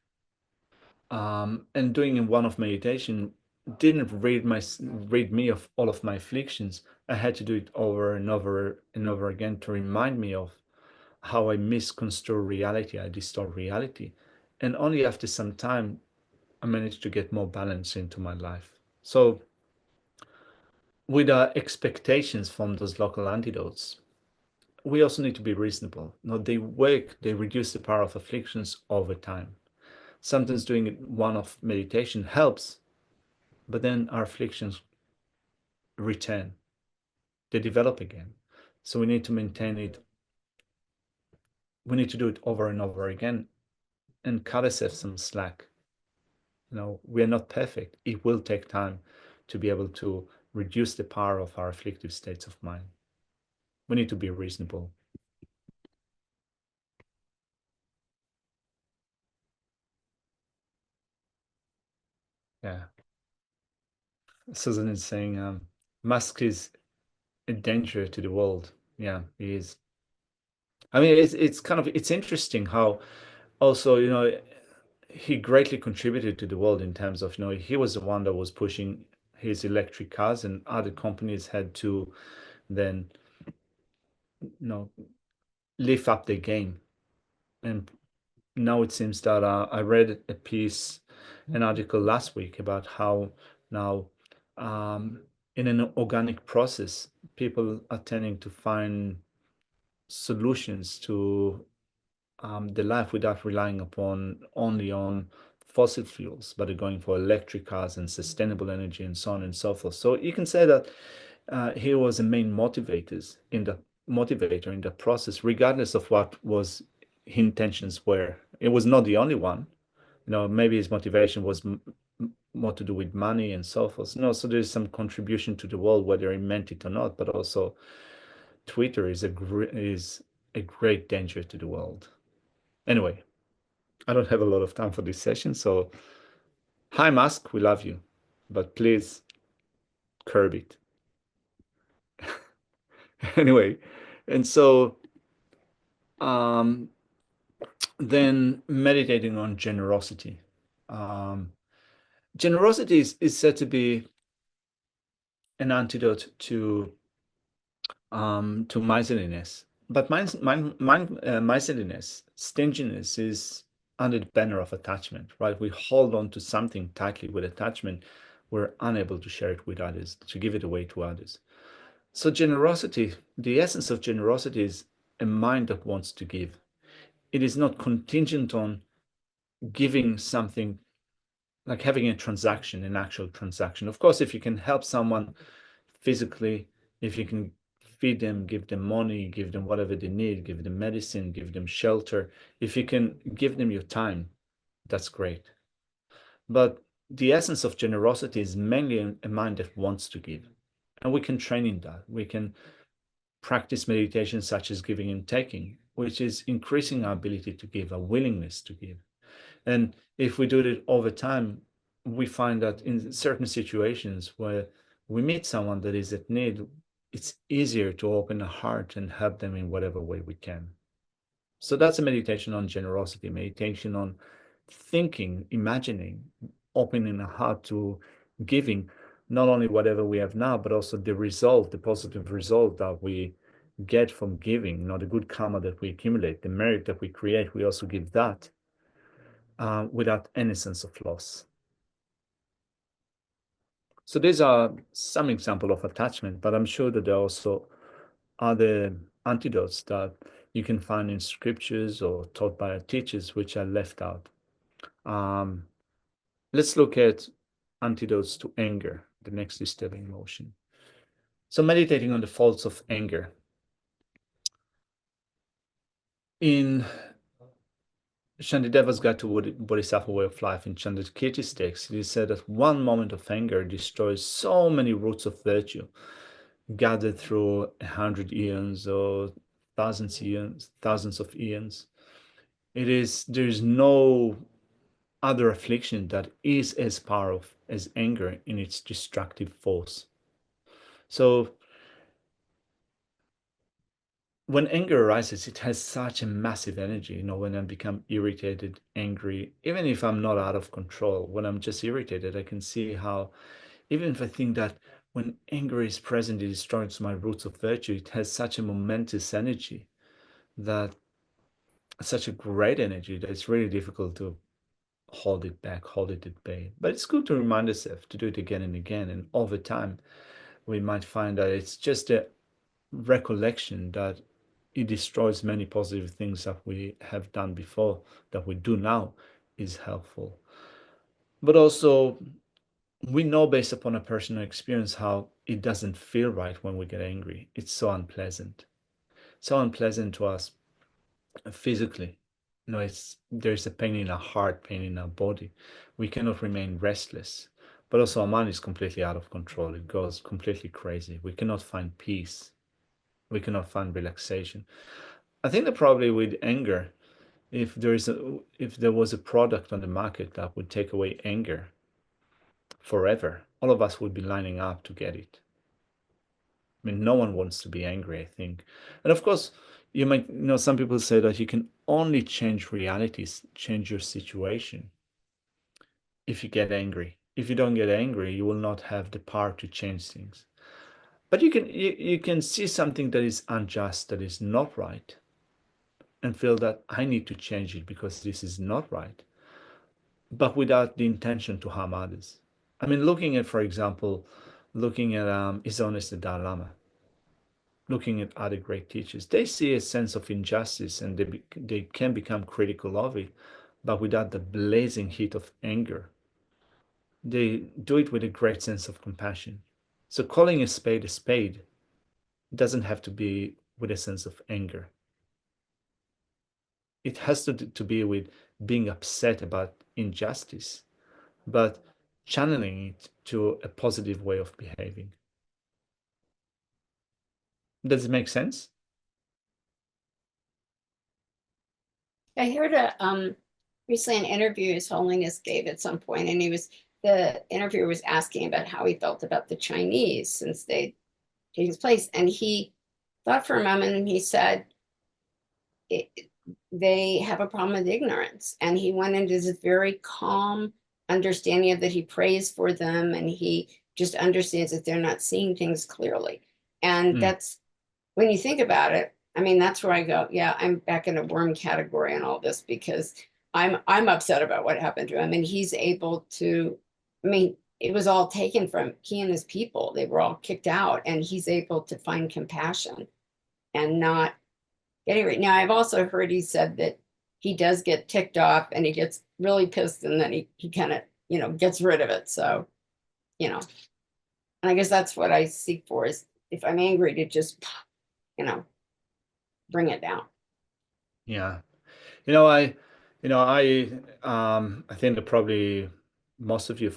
[SPEAKER 1] And doing in one of meditation didn't rid me of all of my afflictions. I had to do it over and over and over again to remind me of how I misconstrue reality, I distort reality. And only after some time, I managed to get more balance into my life. So with our expectations from those local antidotes, we also need to be reasonable. They reduce the power of afflictions over time. Sometimes doing one-off meditation helps, but then our afflictions return. They develop again. So we need to maintain it. We need to do it over and over again and cut ourselves some slack. We are not perfect. It will take time to be able to reduce the power of our afflictive states of mind. We need to be reasonable. Yeah. Susan is saying, Musk is a danger to the world. Yeah, he is. I mean, it's interesting how also, he greatly contributed to the world in terms of, he was the one that was pushing his electric cars, and other companies had to then, lift up their game. And now it seems that I read an article last week about how now, in an organic process, people are tending to find solutions to the life without relying upon only on fossil fuels, but are going for electric cars and sustainable energy and so on and so forth. So you can say that he was a main motivator in the process, regardless of what was his intentions were. It was not the only one. Maybe his motivation was more to do with money and so forth. No, so there's some contribution to the world, whether he meant it or not. But also, Twitter is a great danger to the world. Anyway, I don't have a lot of time for this session, so hi Musk, we love you, but please curb it. Anyway, and so then meditating on generosity. Generosity is said to be an antidote to miserliness. But miserliness, stinginess is under the banner of attachment, right? We hold on to something tightly with attachment. We're unable to share it with others, to give it away to others. So generosity, the essence of generosity is a mind that wants to give. It is not contingent on giving something, like having a transaction, an actual transaction. Of course, if you can help someone physically, if you can feed them, give them money, give them whatever they need, give them medicine, give them shelter, if you can give them your time, that's great. But the essence of generosity is mainly a mind that wants to give. And we can train in that. We can practice meditation such as giving and taking, which is increasing our ability to give, our willingness to give. And if we do it over time, we find that in certain situations where we meet someone that is at need, it's easier to open a heart and help them in whatever way we can. So that's a meditation on generosity, meditation on thinking, imagining, opening a heart to giving not only whatever we have now, but also the result, the positive result that we get from giving, the good karma that we accumulate, the merit that we create, we also give that without any sense of loss. So these are some example of attachment, but I'm sure that there are also other antidotes that you can find in scriptures or taught by our teachers, which are left out. Let's look at antidotes to anger, the next disturbing emotion. So meditating on the faults of anger. In Shantideva's Guide to Bodhisattva Way of Life, in Chandrakirti's text, it is said that one moment of anger destroys so many roots of virtue gathered through 100 eons or thousands of eons. There is no other affliction that is as powerful as anger in its destructive force. So when anger arises, it has such a massive energy. When I become irritated, angry, even if I'm not out of control, when I'm just irritated, I can see how, even if I think that when anger is present, it destroys my roots of virtue, it has such a momentous energy, that such a great energy, that it's really difficult to hold it back, hold it at bay. But it's good to remind ourselves to do it again and again. And over time, we might find that it's just a recollection that it destroys many positive things that we have done before, that we do now, is helpful. But also, we know based upon a personal experience how it doesn't feel right when we get angry. It's so unpleasant. So unpleasant to us physically. There's a pain in our heart, pain in our body. We cannot remain restless. But also our mind is completely out of control. It goes completely crazy. We cannot find peace. We cannot find relaxation. I think that probably with anger, if there was a product on the market that would take away anger forever, all of us would be lining up to get it. I mean, no one wants to be angry, I think. And of course, some people say that you can only change realities, change your situation, if you get angry. If you don't get angry, you will not have the power to change things. But you can see something that is unjust, that is not right, and feel that I need to change it because this is not right, but without the intention to harm others. I mean, for example, looking at His Holiness the Dalai Lama, looking at other great teachers, they see a sense of injustice and they can become critical of it, but without the blazing heat of anger. They do it with a great sense of compassion. So calling a spade doesn't have to be with a sense of anger. It has to be with being upset about injustice, but channeling it to a positive way of behaving. Does it make sense?
[SPEAKER 4] I heard recently an interview His Holiness gave at some point, and the interviewer was asking about how he felt about the Chinese since they taken his place, and he thought for a moment and he said it, they have a problem with ignorance, and he went into this very calm understanding of that. He prays for them, and he just understands that they're not seeing things clearly, and that's when you think about it. I mean, that's where I go, yeah, I'm back in a worm category and all this because I'm upset about what happened to him. And he's able to, I mean, it was all taken from he and his people. They were all kicked out, and he's able to find compassion and not get angry. Now, I've also heard he said that he does get ticked off and he gets really pissed, and then he kind of, gets rid of it. So, and I guess that's what I seek for is if I'm angry to just, bring it down.
[SPEAKER 1] Yeah. I think that probably most of you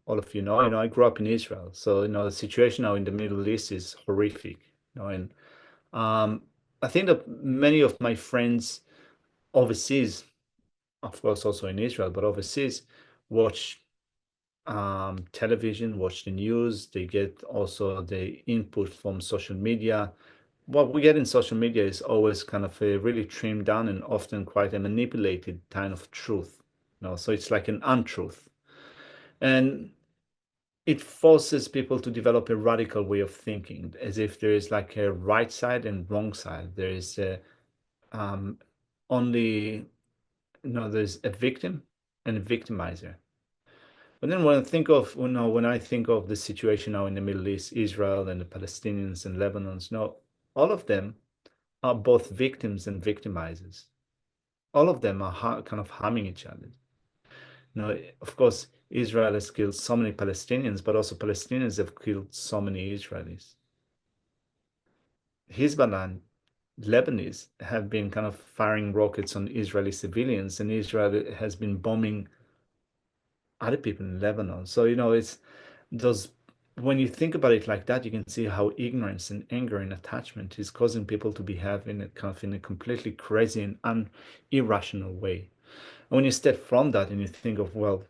[SPEAKER 1] all of you know, I grew up in Israel. So, the situation now in the Middle East is horrific, and I think that many of my friends overseas of course also in Israel, but overseas, watch television, watch the news. They get also the input from social media. What we get in social media is always kind of a really trimmed down and often quite a manipulated kind of truth. So it's like an untruth. And it forces people to develop a radical way of thinking, as if there is like a right side and wrong side. There is um, only, there's a victim and a victimizer. But then when I think of the situation now in the Middle East, Israel and the Palestinians and Lebanon, all of them are both victims and victimizers. All of them are kind of harming each other. Of course, Israel has killed so many Palestinians, but also Palestinians have killed so many Israelis. Hezbollah and Lebanese have been kind of firing rockets on Israeli civilians, and Israel has been bombing other people in Lebanon. So, it's those, when you think about it like that, you can see how ignorance and anger and attachment is causing people to behave in a completely crazy and irrational way. And when you step from that and you think of, well,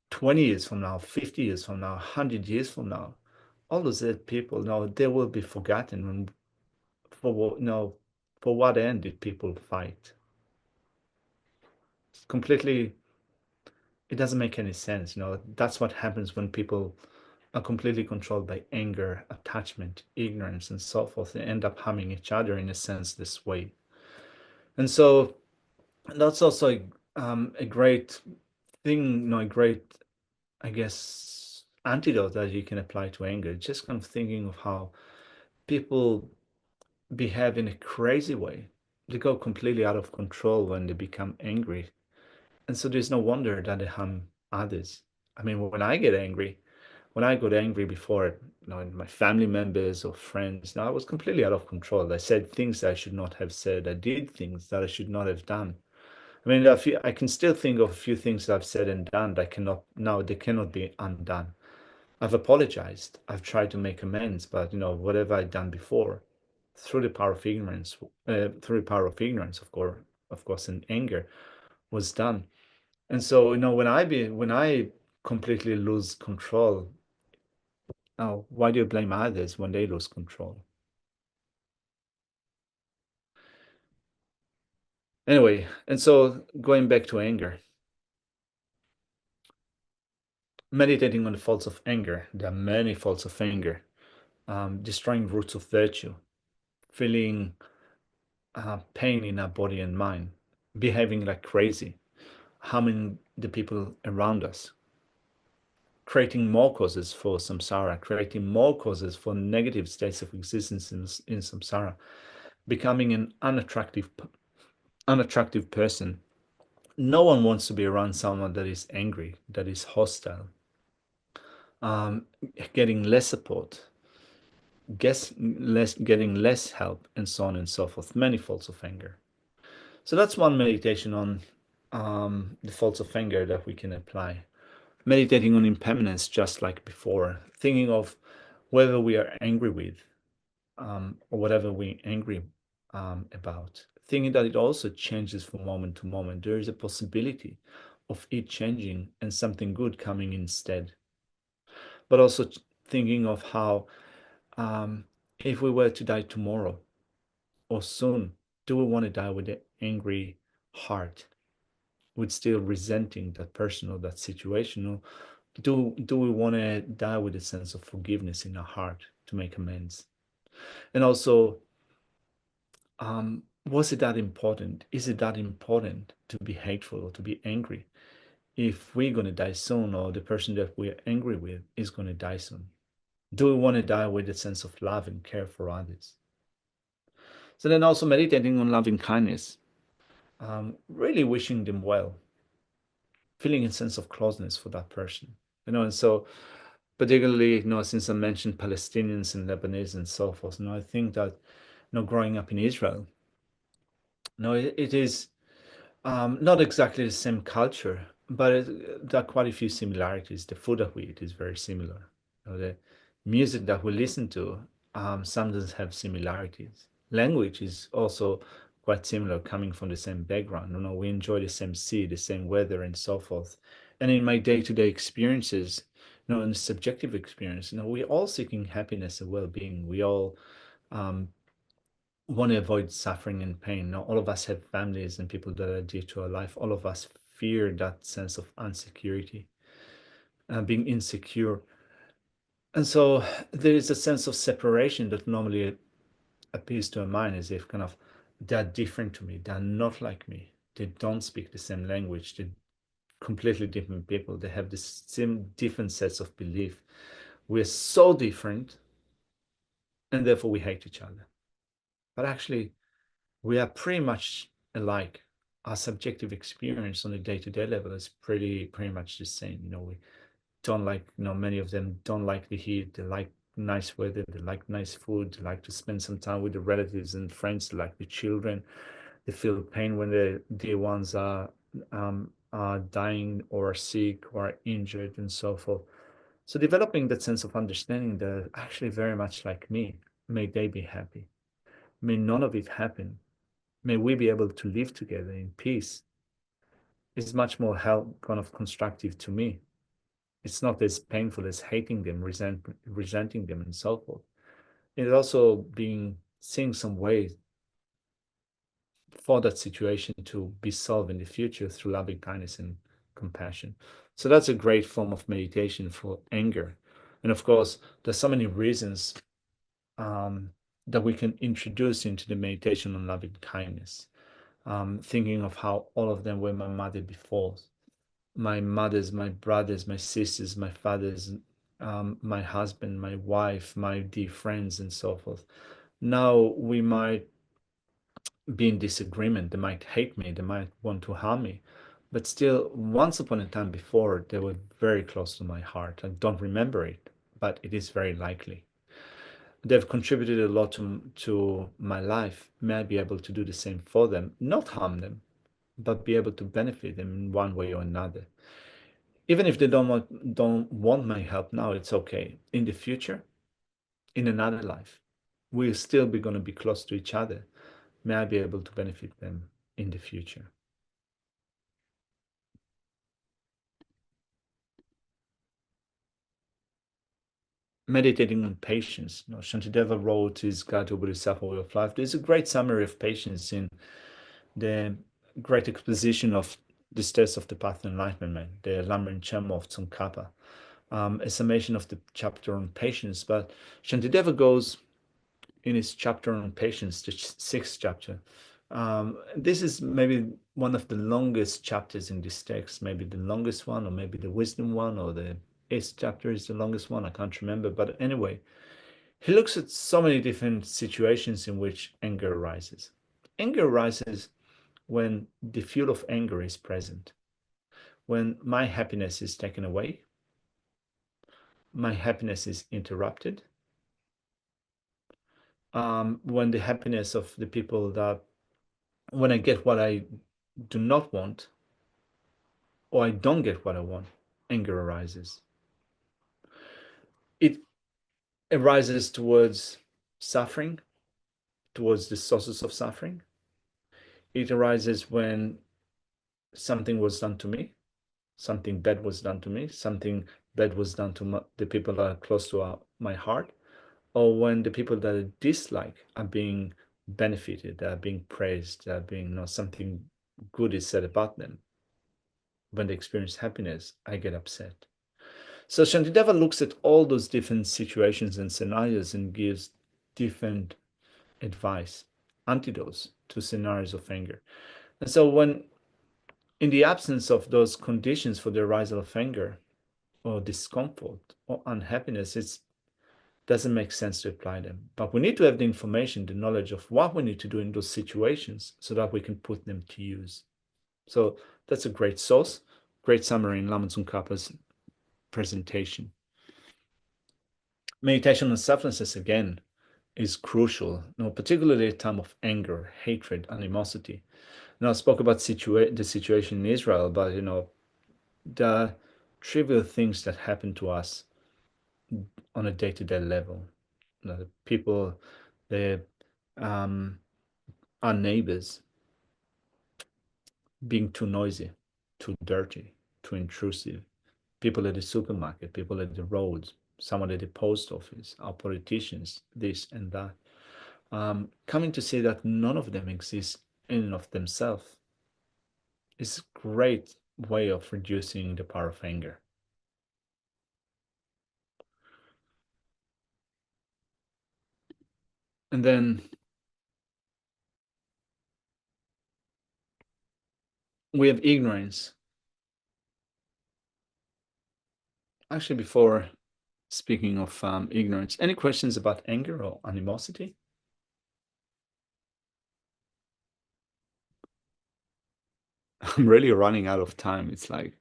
[SPEAKER 1] 20 years from now, 50 years from now, 100 years from now, all those dead people, they will be forgotten. And for what end did people fight? It's completely, it doesn't make any sense. That's what happens when people are completely controlled by anger, attachment, ignorance, and so forth. They end up harming each other in a senseless way. And so that's also a great thing, a great, I guess, antidote that you can apply to anger. Just kind of thinking of how people behave in a crazy way. They go completely out of control when they become angry. And so there's no wonder that they harm others. I mean, when I got angry before, my family members or friends, I was completely out of control. I said things I should not have said. I did things that I should not have done. I mean, I can still think of a few things I've said and done that they cannot be undone. I've apologized. I've tried to make amends, but whatever I'd done before, through the power of ignorance, of course, and anger, was done. And so, when I completely lose control, now why do you blame others when they lose control? Anyway, and so going back to anger, meditating on the faults of anger. There are many faults of anger. Destroying roots of virtue, feeling pain in our body and mind, behaving like crazy, harming the people around us, creating more causes for samsara, creating more causes for negative states of existence in samsara, becoming an unattractive person. No one wants to be around someone that is angry, that is hostile, getting less support, getting less help, and so on and so forth. Many faults of anger. So that's one meditation on the faults of anger that we can apply. Meditating on impermanence, just like before, thinking of whether we are angry with or whatever we're angry about, thinking that it also changes from moment to moment. There is a possibility of it changing and something good coming instead. But also thinking of how if we were to die tomorrow or soon, do we want to die with an angry heart, with still resenting that person or that situation? Or do we want to die with a sense of forgiveness in our heart to make amends? And also, was it that important? Is it that important to be hateful or to be angry if we're going to die soon, or the person that we're angry with is going to die soon? Do we want to die with a sense of love and care for others? So then also meditating on loving kindness, really wishing them well, feeling a sense of closeness for that person. And so particularly, since I mentioned Palestinians and Lebanese and so forth, I think that, growing up in Israel, it is not exactly the same culture, but there are quite a few similarities. The food that we eat is very similar. The music that we listen to sometimes have similarities. Language is also quite similar, coming from the same background. We enjoy the same sea, the same weather, and so forth. And in my day-to-day experiences, in the subjective experience, we're all seeking happiness and well-being. We all want to avoid suffering and pain. All of us have families and people that are dear to our life. All of us fear that sense of insecurity, being insecure. And so there is a sense of separation that normally appears to a mind as if kind of they're different to me, they're not like me, they don't speak the same language, they're completely different people, they have the same different sets of belief. We're so different, and therefore we hate each other. But actually, we are pretty much alike. Our subjective experience on a day-to-day level is pretty much the same. We don't like, many of them don't like the heat, they like nice weather, they like nice food, they like to spend some time with the relatives and friends, they like the children, they feel pain when their dear ones are dying or sick or injured and so forth. So developing that sense of understanding that actually very much like me, may they be happy, may none of it happen, may we be able to live together in peace, is much more kind of constructive to me. It's not as painful as hating them, resenting them, and so forth. It's also seeing some way for that situation to be solved in the future through loving kindness and compassion. So that's a great form of meditation for anger. And of course, there's so many reasons that we can introduce into the meditation on loving kindness. Thinking of how all of them were my mother before. My mothers, my brothers, my sisters, my fathers, my husband, my wife, my dear friends, and so forth. Now we might be in disagreement. They might hate me. They might want to harm me. But still, once upon a time before, they were very close to my heart. I don't remember it, but it is very likely. They've contributed a lot to my life. May I be able to do the same for them, not harm them, but be able to benefit them in one way or another. Even if they don't want my help now, it's okay. In the future, in another life, we'll still be going to be close to each other. May I be able to benefit them in the future. Meditating on patience. Shantideva wrote his Guide to a Buddhist Way of Life. There's a great summary of patience in the great exposition of the steps of the path of enlightenment, the Lamrim Chenmo of Tsongkhapa. A summation of the chapter on patience, but Shantideva goes in his chapter on patience, the sixth chapter. This is maybe one of the longest chapters in this text, maybe the longest one, or maybe the wisdom one, or the eighth chapter is the longest one. I can't remember. But anyway, he looks at so many different situations in which anger arises. Anger arises when the fuel of anger is present, when my happiness is taken away, my happiness is interrupted, when the happiness of the people that, when I get what I do not want, or I don't get what I want, anger arises. It arises towards suffering, towards the sources of suffering. It arises when something was done to me, something bad was done to me, something bad was done to the people that are close to my heart, or when the people that I dislike are being benefited, are being praised, are being, something good is said about them. When they experience happiness, I get upset. So Shantideva looks at all those different situations and scenarios and gives different advice, antidotes to scenarios of anger. And so when, in the absence of those conditions for the arisal of anger or discomfort or unhappiness, it doesn't make sense to apply them. But we need to have the information, the knowledge of what we need to do in those situations so that we can put them to use. So that's a great source, great summary in Lama Tsongkhapa's presentation. Meditation on selflessness, again, is crucial, particularly at a time of anger, hatred, animosity. I spoke about the situation in Israel, but the trivial things that happen to us on a day-to-day level. The people, the our neighbors being too noisy, too dirty, too intrusive, people at the supermarket, people at the roads, someone at the post office, our politicians, this and that. Coming to see that none of them exist in and of themselves is a great way of reducing the power of anger. And then we have ignorance. Actually, before speaking of ignorance, any questions about anger or animosity? I'm really running out of time. It's like,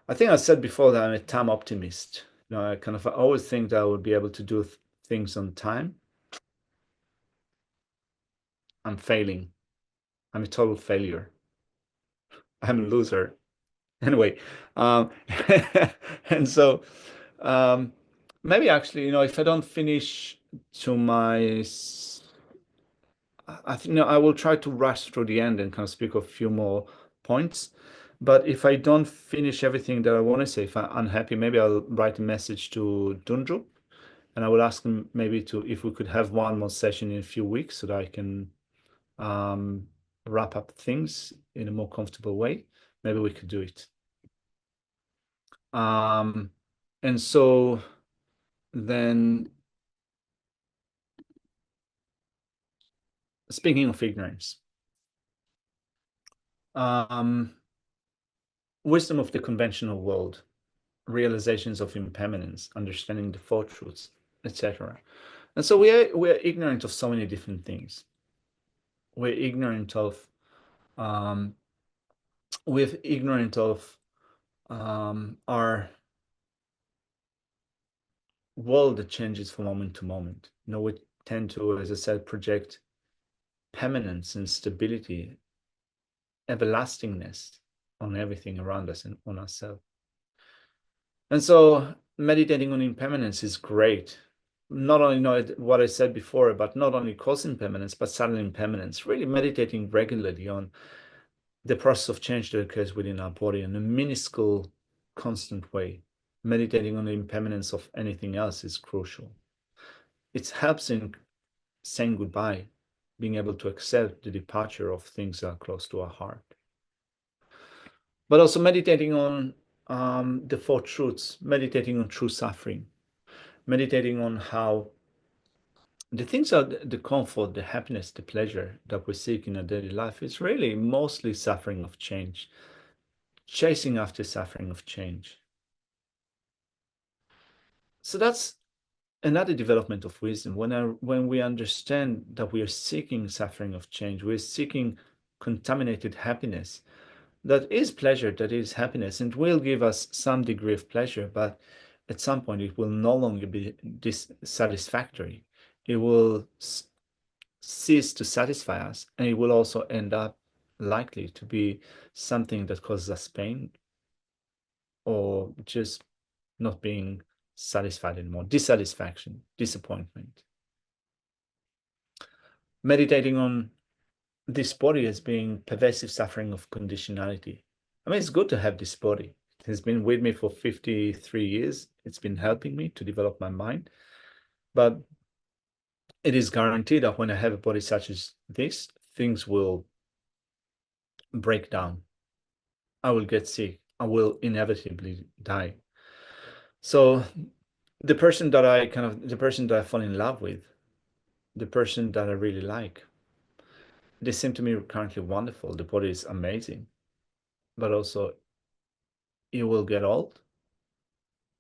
[SPEAKER 1] I think I said before that I'm a time optimist. You know, I always think that I would be able to do things on time. I'm failing. I'm a total failure. I'm a loser. Anyway, and so maybe actually, you know, if I don't finish to my, I think, you know, I will try to rush through the end and kind of speak of a few more points. But if I don't finish everything that I want to say, if I'm unhappy, maybe I'll write a message to Dundrup, and I will ask him maybe to if we could have one more session in a few weeks so that I can wrap up things in a more comfortable way. Maybe we could do it. And so then, speaking of ignorance, wisdom of the conventional world, realizations of impermanence, understanding the four truths, etc. And so we're ignorant of so many different things. We're ignorant of our world that changes from moment to moment. You know, we tend to, as I said, project permanence and stability, everlastingness on everything around us and on ourselves. And so meditating on impermanence is great. Not only know what I said before, but not only cause impermanence, but sudden impermanence, really meditating regularly on the process of change that occurs within our body in a minuscule, constant way. Meditating on the impermanence of anything else is crucial. It helps in saying goodbye, being able to accept the departure of things that are close to our heart. But also meditating on the four truths, meditating on true suffering, meditating on how the things are the comfort, the happiness, the pleasure that we seek in our daily life is really mostly suffering of change, chasing after suffering of change. So that's another development of wisdom. When we understand that we are seeking suffering of change, we're seeking contaminated happiness, that is pleasure, that is happiness, and will give us some degree of pleasure, but at some point it will no longer be dissatisfactory. It will cease to satisfy us, and it will also end up likely to be something that causes us pain or just not being satisfied anymore, dissatisfaction, disappointment. Meditating on this body as being pervasive suffering of conditionality. I mean, it's good to have this body. It has been with me for 53 years. It's been helping me to develop my mind. But it is guaranteed that when I have a body such as this, things will break down. I will get sick. I will inevitably die. So the person that I fall in love with, the person that I really like, they seem to me currently wonderful. The body is amazing, but also it will get old,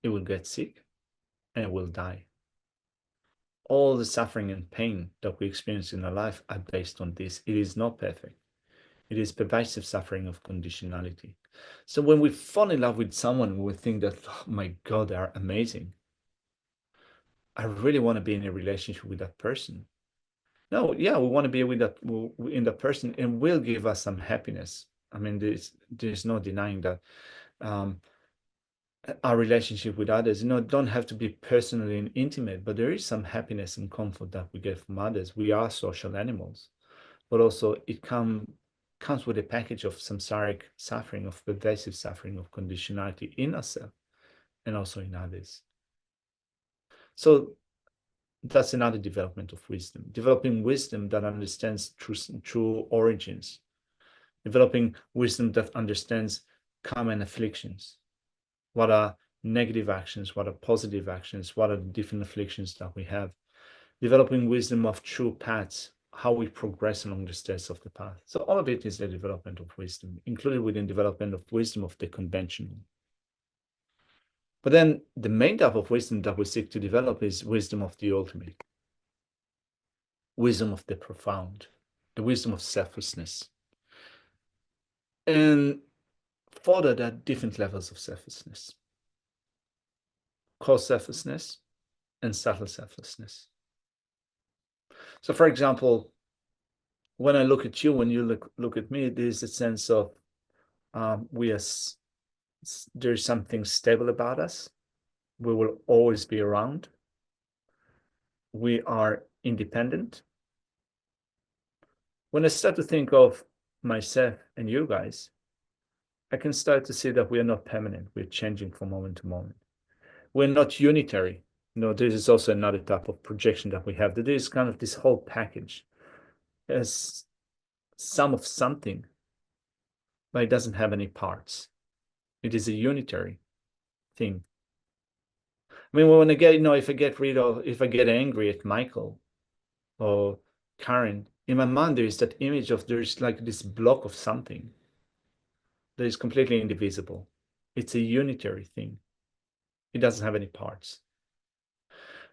[SPEAKER 1] it will get sick, and it will die. All the suffering and pain that we experience in our life are based on this. It is not perfect. It is pervasive suffering of conditionality. So when we fall in love with someone, we think that, oh my God, they are amazing. I really want to be in a relationship with that person. No, yeah, we want to be with that in that person, and will give us some happiness. I mean, there's no denying that. Our relationship with others, don't have to be personally and intimate, but there is some happiness and comfort that we get from others. We are social animals. but also it comes with a package of samsaric suffering, of pervasive suffering, of conditionality in ourselves and also in others. So that's another development of wisdom, developing wisdom that understands true origins, developing wisdom that understands karma and afflictions. What are negative actions? What are positive actions? What are the different afflictions that we have? Developing wisdom of true paths, how we progress along the steps of the path. So all of it is the development of wisdom, included within development of wisdom of the conventional. But then the main type of wisdom that we seek to develop is wisdom of the ultimate, wisdom of the profound, the wisdom of selflessness. And for that, there are different levels of selflessness: coarse selflessness and subtle selflessness. So, for example, when I look at you, when you look at me, there's a sense of there's something stable about us. We will always be around. We are independent. When I start to think of myself and you guys, I can start to see that we are not permanent. We're changing from moment to moment. We're not unitary. No, this is also another type of projection that we have. That there is kind of this whole package as some of something, but it doesn't have any parts. It is a unitary thing. I mean, when I get, if I get angry at Michael or Karen, in my mind, there is that image of there's like this block of something that is completely indivisible. It's a unitary thing. It doesn't have any parts.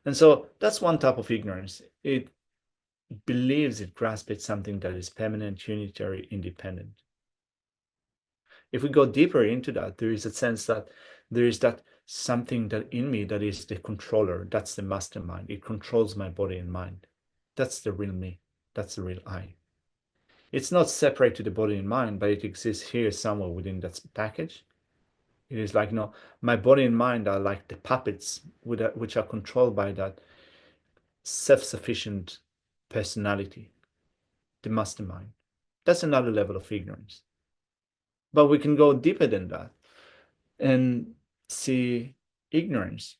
[SPEAKER 1] And so that's one type of ignorance. It believes it grasps at something that is permanent, unitary, independent. If we go deeper into that, there is a sense that there is that something that in me that is the controller. That's the mastermind. It controls my body and mind. That's the real me. That's the real I. It's not separate to the body and mind, but it exists here somewhere within that package. It is like, my body and mind are like the puppets which are controlled by that self-sufficient personality, the mastermind. That's another level of ignorance. But we can go deeper than that and see ignorance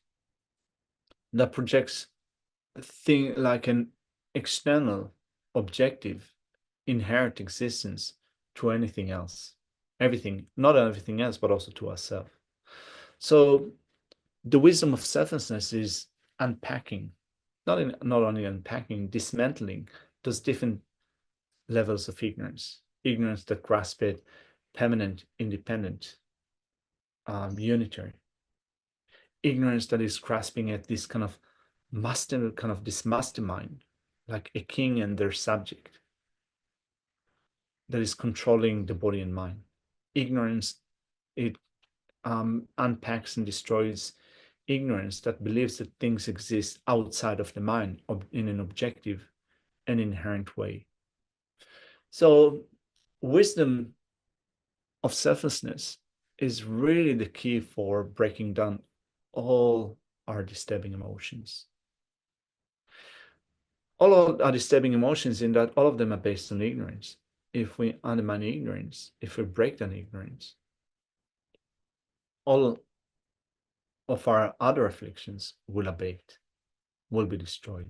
[SPEAKER 1] that projects a thing like an external, objective, inherent existence to anything else. Everything, not everything else, but also to ourselves. So the wisdom of selflessness is unpacking, not only unpacking, dismantling those different levels of ignorance. Ignorance that grasp it permanent, independent, unitary. Ignorance that is grasping at this kind of this mastermind, like a king and their subject, that is controlling the body and mind. Ignorance, it unpacks and destroys ignorance that believes that things exist outside of the mind in an objective and inherent way. So wisdom of selflessness is really the key for breaking down all our disturbing emotions. All of our disturbing emotions, in that all of them are based on ignorance. If we undermine ignorance, if we break down ignorance, all of our other afflictions will abate, will be destroyed.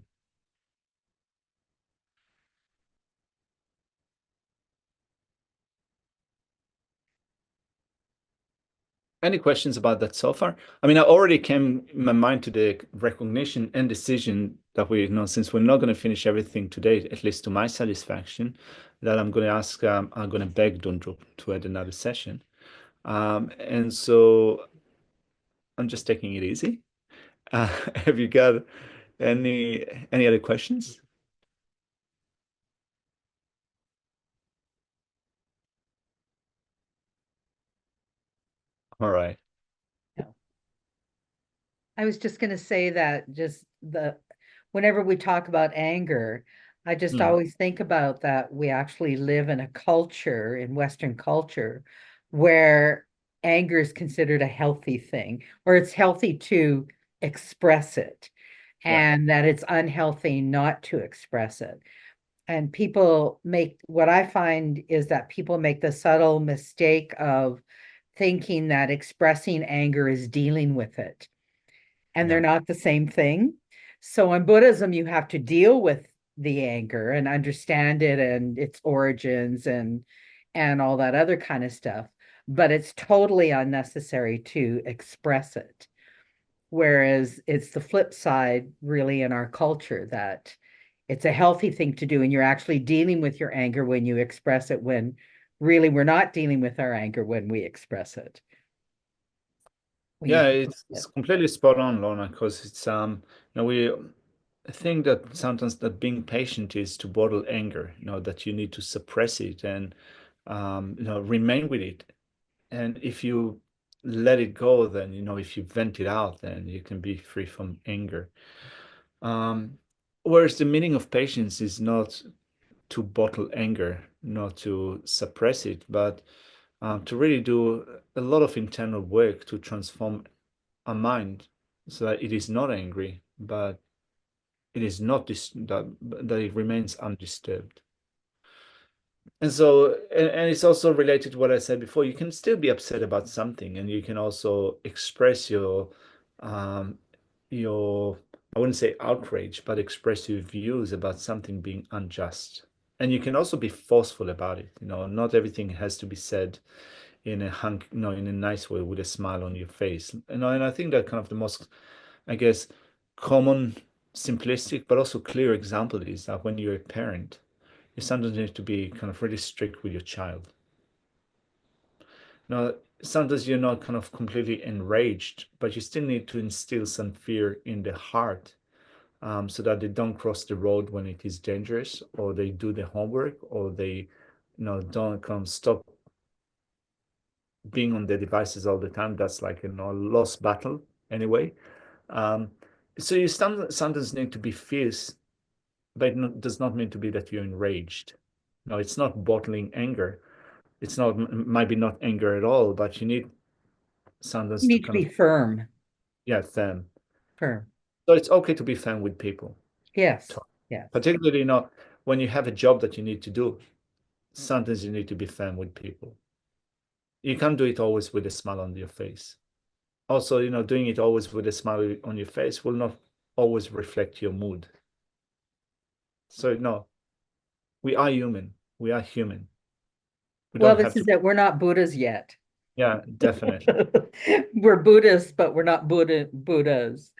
[SPEAKER 1] Any questions about that so far? I mean, I already came in my mind to the recognition and decision that since we're not going to finish everything today, at least to my satisfaction, that I'm going to ask, I'm going to beg Dundrup to add another session. And so I'm just taking it easy. Have you got any other questions? All right.
[SPEAKER 2] I was just going to say that whenever we talk about anger, I just always think about that we actually live in a culture, in Western culture, where anger is considered a healthy thing, or it's healthy to express it, and that it's unhealthy not to express it. And people make, what I find is that people make the subtle mistake of thinking that expressing anger is dealing with it. And they're
[SPEAKER 1] Yeah.
[SPEAKER 2] not the same thing. So in Buddhism, you have to deal with the anger and understand it and its origins and all that other kind of stuff. But it's totally unnecessary to express it. Whereas it's the flip side, really, in our culture that it's a healthy thing to do, and you're actually dealing with your anger when you express it, when really we're not dealing with our anger when we express it. When you
[SPEAKER 1] Yeah,
[SPEAKER 2] feel
[SPEAKER 1] it's
[SPEAKER 2] it.
[SPEAKER 1] completely spot on, Lorna, because it's we think that sometimes that being patient is to bottle anger, that you need to suppress it and remain with it. And if you let it go, then if you vent it out, then you can be free from anger. Um, Whereas the meaning of patience is not to bottle anger, not to suppress it, but to really do a lot of internal work to transform our mind so that it is not angry, but it is not that it remains undisturbed. And so, and it's also related to what I said before. You can still be upset about something, and you can also express um, your, I wouldn't say outrage, but express your views about something being unjust. And you can also be forceful about it. Not everything has to be said in in a nice way with a smile on your face. And I think that kind of the most, I guess, common, simplistic, but also clear example is that when you're a parent, you sometimes need to be kind of really strict with your child. Now, sometimes you're not kind of completely enraged, but you still need to instill some fear in the heart, so that they don't cross the road when it is dangerous, or they do the homework, or they, don't kind of stop being on their devices all the time. That's like a lost battle anyway. Um, so you sometimes need to be fierce, but it does not mean to be that you're enraged. No, it's not bottling anger. It's not, maybe not anger at all, but you need
[SPEAKER 2] You
[SPEAKER 1] sometimes to
[SPEAKER 2] need to
[SPEAKER 1] kind of,
[SPEAKER 2] be firm,
[SPEAKER 1] yeah, firm.
[SPEAKER 2] firm.
[SPEAKER 1] So it's okay to be firm with people,
[SPEAKER 2] Yes, yes.
[SPEAKER 1] particularly not when you have a job that you need to do. Sometimes you need to be firm with people. You can't do it always with a smile on your face. Also, doing it always with a smile on your face will not always reflect your mood. So no, we are human. We are human. We
[SPEAKER 2] Well,
[SPEAKER 1] don't
[SPEAKER 2] this
[SPEAKER 1] have to.
[SPEAKER 2] is it. We're not Buddhas yet.
[SPEAKER 1] Yeah, definitely.
[SPEAKER 2] We're Buddhists, but we're not Buddhas.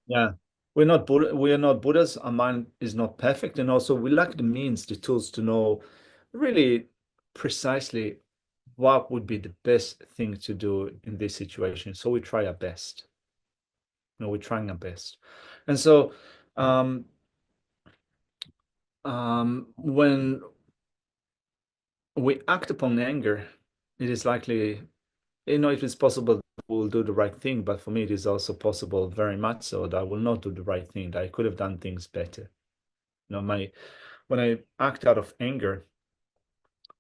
[SPEAKER 1] Yeah, we're not Buddha, we are not Buddhas. Our mind is not perfect, and also we lack the means, the tools to know really precisely what would be the best thing to do in this situation. So we try our best. We're trying our best, and so when we act upon anger, it is likely, it is possible that we'll do the right thing, but for me, it is also possible, very much so, that I will not do the right thing, that I could have done things better. When I act out of anger,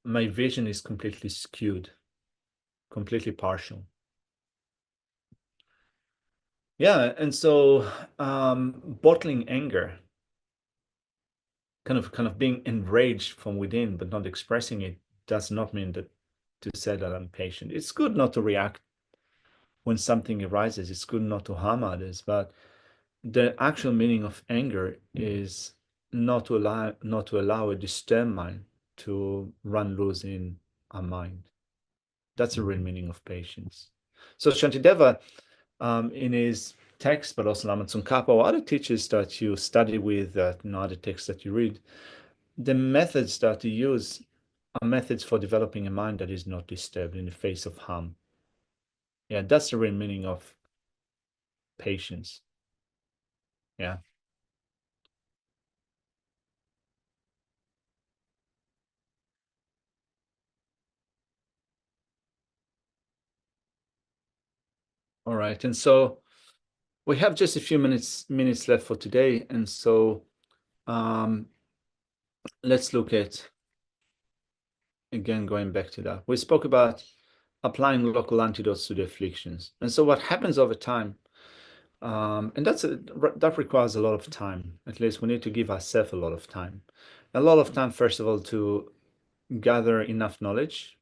[SPEAKER 1] my vision is completely skewed, completely partial. Yeah, and so bottling anger, kind of being enraged from within, but not expressing it, does not mean that to say that I'm patient. It's good not to react when something arises. It's good not to harm others, but the actual meaning of anger is not to allow a disturbed mind to run loose in our mind. That's the real meaning of patience. So Shantideva, in his text, but also Lama Tsongkhapa or other teachers that you study with, other texts that you read, the methods that you use are methods for developing a mind that is not disturbed in the face of harm. Yeah, that's the real meaning of patience. Yeah. All right. And so we have just a few minutes left for today. And so let's look at, again, going back to that. We spoke about applying local antidotes to the afflictions. And so what happens over time, and that requires a lot of time. At least we need to give ourselves a lot of time. a lot of time, first of all, to gather enough knowledge,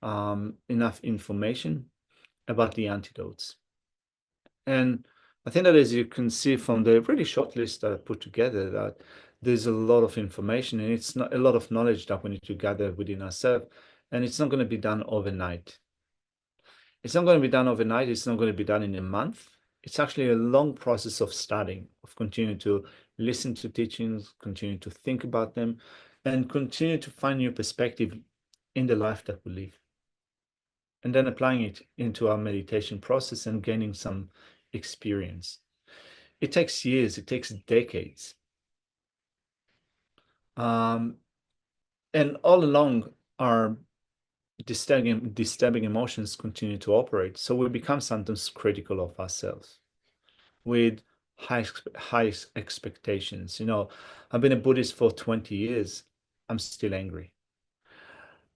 [SPEAKER 1] enough information about the antidotes. And I think that, as you can see from the really short list that I put together, that there's a lot of information, and it's not a lot of knowledge that we need to gather within ourselves, and it's not going to be done overnight. It's not going to be done overnight. It's not going to be done in a month. It's actually a long process of studying, of continuing to listen to teachings, continue to think about them, and continue to find new perspective in the life that we live. And then applying it into our meditation process and gaining some experience. It takes years, it takes decades. And all along, our disturbing emotions continue to operate. So we become sometimes critical of ourselves with high expectations. You know, I've been a Buddhist for 20 years. I'm still angry.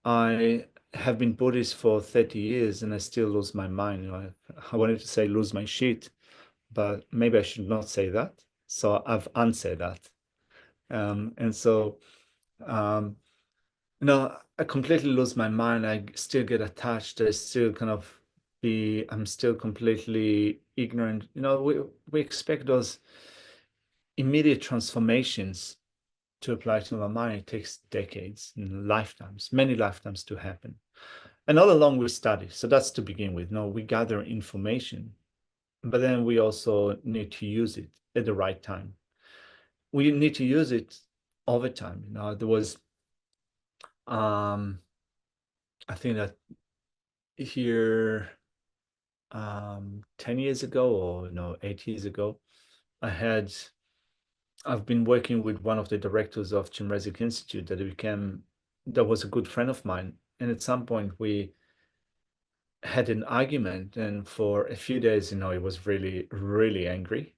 [SPEAKER 1] I have been Buddhist for 30 years and I still lose my mind. You know, I wanted to say lose my shit, but maybe I should not say that. So I've unsaid that. And so, you know, I completely lose my mind. I still get attached. I still kind of I'm still completely ignorant. You know, we expect those immediate transformations to apply to our mind. It takes decades, lifetimes, many lifetimes to happen. And all along we study. So that's to begin with. No, we gather information, but then we also need to use it at the right time. We need to use it over time. You know, there was, I think that here, 10 years ago, or no, 8 years ago, I've been working with one of the directors of Chinrezig Institute that was a good friend of mine. And at some point we had an argument, and for a few days, you know, he was really, really angry.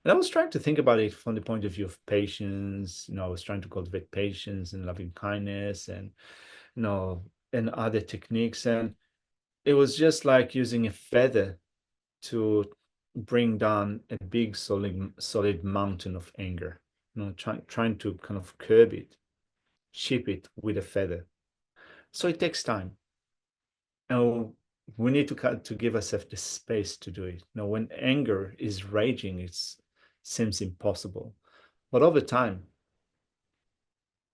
[SPEAKER 1] And I was trying to think about it from the point of view of patience. You know, I was trying to cultivate patience and loving kindness and, you know, and other techniques. And it was just like using a feather to bring down a big solid mountain of anger. You know, trying to kind of curb it, chip it with a feather. So it takes time. And we need to give ourselves the space to do it. You know, when anger is raging, it seems impossible. But over time,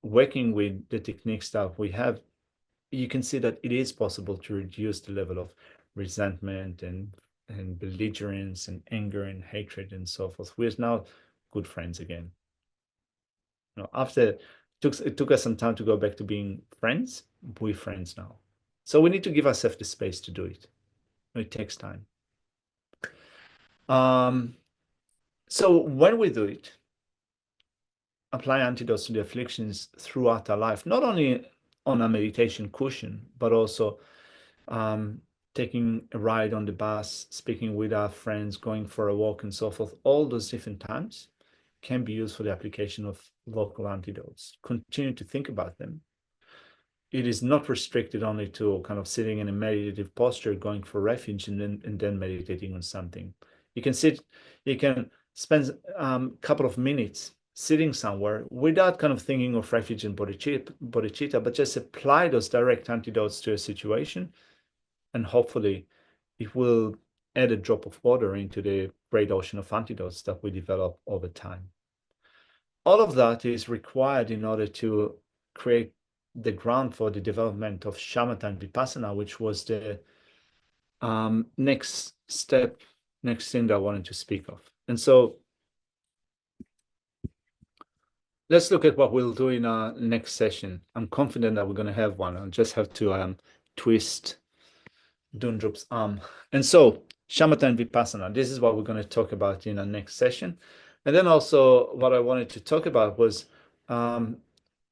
[SPEAKER 1] working with the techniques that we have, you can see that it is possible to reduce the level of resentment and belligerence and anger and hatred and so forth. We're now good friends again. You know, after it took us some time to go back to being friends, we're friends now. So we need to give ourselves the space to do it. It takes time. So when we do it, apply antidotes to the afflictions throughout our life, not only on a meditation cushion, but also taking a ride on the bus, speaking with our friends, going for a walk and so forth. All those different times can be used for the application of local antidotes. Continue to think about them. It is not restricted only to kind of sitting in a meditative posture, going for refuge, and then meditating on something. You can spend a couple of minutes sitting somewhere without kind of thinking of refuge and bodhicitta, but just apply those direct antidotes to a situation, and hopefully it will add a drop of water into the great ocean of antidotes that we develop over time. All of that is required in order to create the ground for the development of shamatha and vipassana, which was the next thing that I wanted to speak of. And so let's look at what we'll do in our next session. I'm confident that we're going to have one. I'll just have to twist Dundrup's arm. And so shamatha and vipassana, this is what we're going to talk about in our next session. And then also what I wanted to talk about was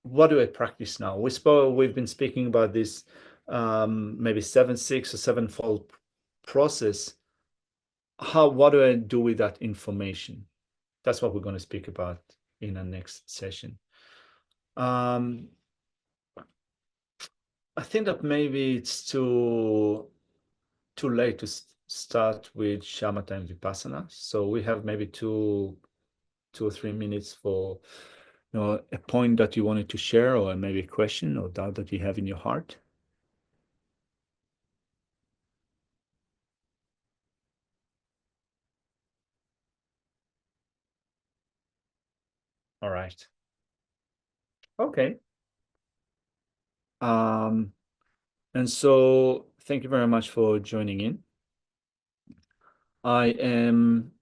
[SPEAKER 1] what do I practice now? We've been speaking about this maybe 7-6 or sevenfold process. What do I do with that information? That's what we're going to speak about in our next session. I think that maybe it's too late to start with shamatha and vipassana. So we have maybe 2 or 3 minutes for a point that you wanted to share, or maybe a question or doubt that you have in your heart? All right. Okay. And so thank you very much for joining in. I am,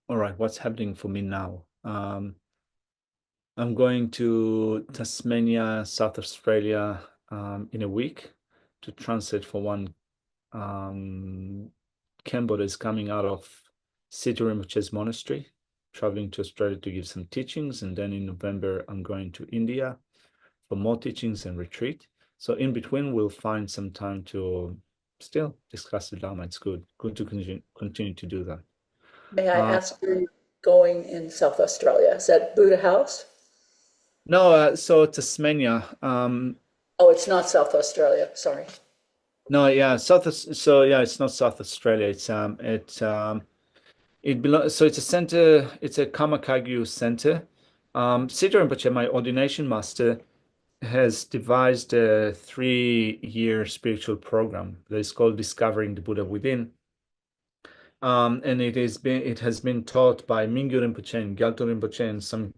[SPEAKER 1] all right, what's happening for me now? I'm going to Tasmania, South Australia, in a week to translate for one camp that is coming out of Siddhi Rinpoche's monastery, traveling to Australia to give some teachings. And then in November, I'm going to India for more teachings and retreat. So in between, we'll find some time to still discuss the Dharma. It's good to continue to do that.
[SPEAKER 5] May I ask where you're going in South Australia? Is that Buddha House?
[SPEAKER 1] No, so Tasmania.
[SPEAKER 5] Oh, it's not South Australia. Sorry.
[SPEAKER 1] No, yeah, so yeah, it's not South Australia. It belongs. So it's a center. It's a Karma Kagyu center. Siddha Rinpoche, my ordination master, has devised a 3-year spiritual program that is called Discovering the Buddha Within. And it has been taught by Mingyu Rinpoche and Gyalto Rinpoche and some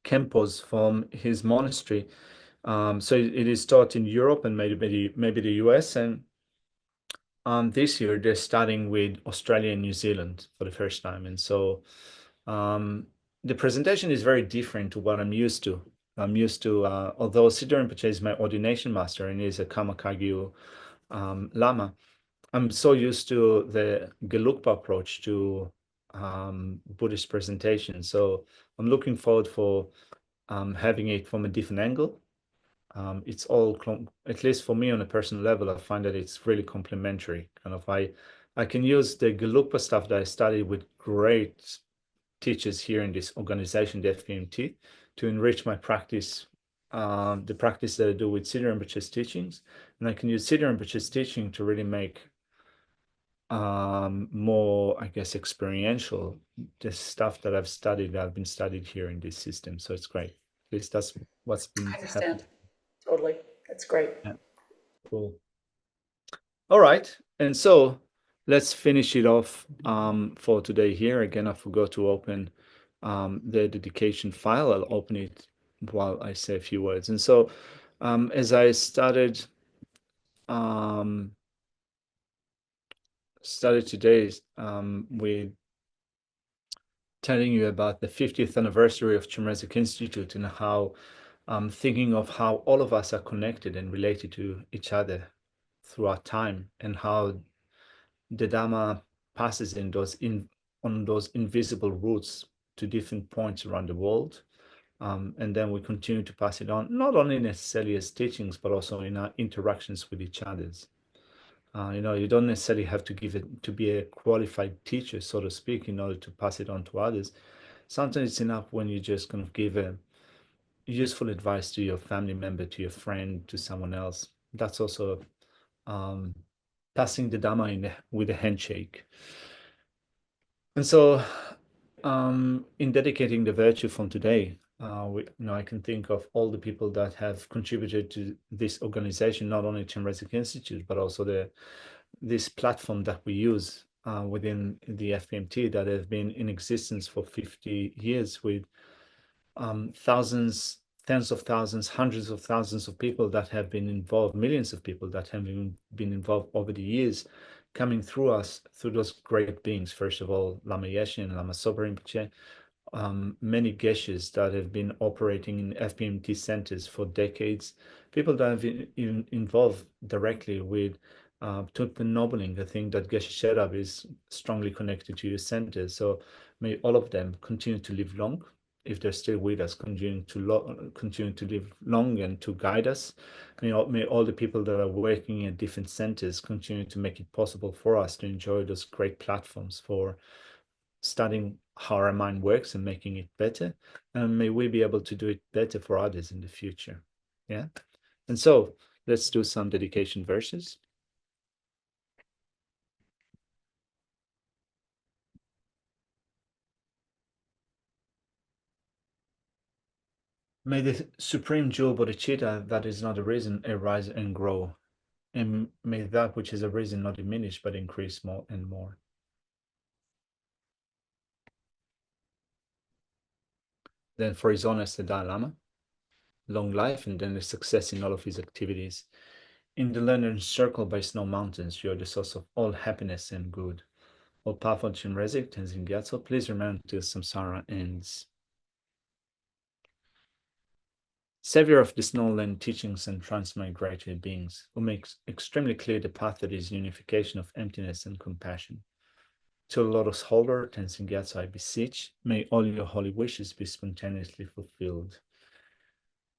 [SPEAKER 1] Khenpos from his monastery. So it is taught in Europe and maybe the US. And this year they're starting with Australia and New Zealand for the first time. And so the presentation is very different to what I'm used to. Although Siddha Rinpoche is my ordination master and is a Karma Kagyu Lama, I'm so used to the Gelugpa approach to Buddhist presentation. So I'm looking forward for having it from a different angle. It's all, at least for me on a personal level, I find that it's really complementary. I can use the Gelugpa stuff that I studied with great teachers here in this organization, the FPMT, to enrich my practice, the practice that I do with Siddha Rinpoche's teachings. And I can use Siddha Rinpoche's teaching to really make more, I guess, experiential, the stuff that I've been studied here in this system. So it's great. At least that's what's been
[SPEAKER 5] I
[SPEAKER 1] happening.
[SPEAKER 5] understand. Totally. That's great.
[SPEAKER 1] Yeah. Cool. All right. And so let's finish it off for today here. Again, I forgot to open the dedication file. I'll open it while I say a few words. And so as I started today with telling you about the 50th anniversary of Chimrezik Institute and how I'm thinking of how all of us are connected and related to each other throughout time, and how the Dhamma passes on those invisible routes to different points around the world. And then we continue to pass it on, not only necessarily as teachings, but also in our interactions with each others. You don't necessarily have to be a qualified teacher, so to speak, in order to pass it on to others. Sometimes it's enough when you just kind of give a useful advice to your family member, to your friend, to someone else. That's also passing the Dhamma with a handshake. And so in dedicating the virtue from today, I can think of all the people that have contributed to this organization, not only Chimrezik Institute, but also this platform that we use within the FPMT that have been in existence for 50 years with thousands, tens of thousands, hundreds of thousands of people that have been involved, millions of people that have been involved over the years, coming through us, through those great beings. First of all, Lama Yeshe and Lama Sopa Rinpoche, many geshes that have been operating in FPMT centers for decades, people that have been involved directly with Tunpa Nobling. I think that Geshe Sherab is strongly connected to your centers. So may all of them continue to live long, if they're still with us, continue to live long and to guide us. May all the people that are working at different centers continue to make it possible for us to enjoy those great platforms for studying how our mind works and making it better. And may we be able to do it better for others in the future. Yeah. And so let's do some dedication verses. May the supreme jewel bodhicitta that is not a reason arise and grow, and may that which is a reason not diminish but increase more and more. Then for His Holiness the Dalai Lama, long life and then the success in all of his activities. In the learner's circle by snow mountains, you are the source of all happiness and good. All powerful Chinrezig, Tenzin Gyatso, please remember till samsara ends. Savior of the snowland teachings and transmigratory beings, who makes extremely clear the path that is unification of emptiness and compassion. To the lotus holder, Tenzin Gyatso, I beseech, may all your holy wishes be spontaneously fulfilled.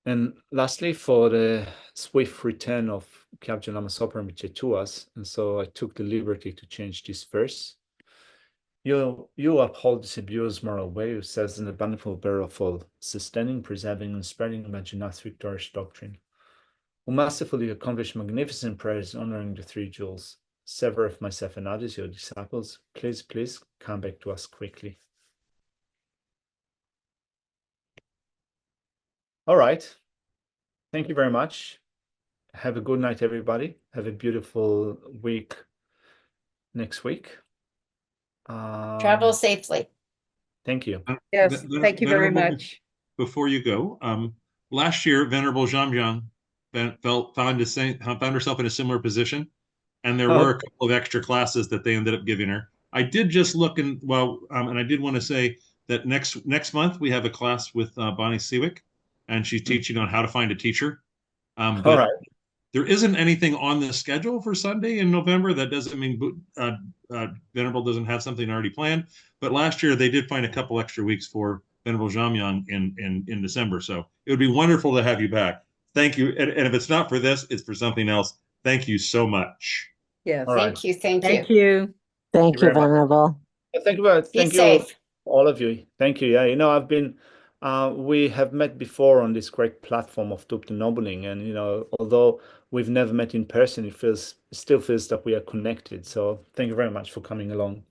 [SPEAKER 1] And lastly, for the swift return of Kyabdja Lama Sopa Rinpoche to us, and so I took the liberty to change this verse. You uphold this abused moral way, who says in the bountiful bearer of all, sustaining, preserving, and spreading Vajranath's victorious doctrine, who masterfully accomplish magnificent prayers honoring the three jewels. Sever of myself and others, your disciples, please come back to us quickly. All right. Thank you very much. Have a good night, everybody. Have a beautiful week next week.
[SPEAKER 4] Travel safely.
[SPEAKER 1] Thank you.
[SPEAKER 2] Yes, thank you very
[SPEAKER 3] Venerable,
[SPEAKER 2] much.
[SPEAKER 3] Before you go, last year, Venerable Zhamjiang found herself in a similar position, and there were a couple of extra classes that they ended up giving her. I did just look and and I did want to say that next month we have a class with Bonnie Sewick, and she's teaching on how to find a teacher.
[SPEAKER 1] All
[SPEAKER 3] But
[SPEAKER 1] right.
[SPEAKER 3] there isn't anything on the schedule for Sunday in November. That doesn't mean Venerable doesn't have something already planned. But last year they did find a couple extra weeks for Venerable Zhamjiang in December. So it would be wonderful to have you back. Thank you. And if it's not for this, it's for something else. Thank you so much.
[SPEAKER 2] Yes.
[SPEAKER 1] All right.
[SPEAKER 4] Thank you. Thank
[SPEAKER 2] Thank
[SPEAKER 4] you.
[SPEAKER 2] you.
[SPEAKER 6] Thank you,
[SPEAKER 1] very much.
[SPEAKER 6] Venerable.
[SPEAKER 1] Thank you.
[SPEAKER 4] Be
[SPEAKER 1] Thank you,
[SPEAKER 4] safe.
[SPEAKER 1] all of you. Thank you. Yeah, I've been. We have met before on this great platform of Dr. Nobling, and although we've never met in person, it still feels that we are connected. So thank you very much for coming along.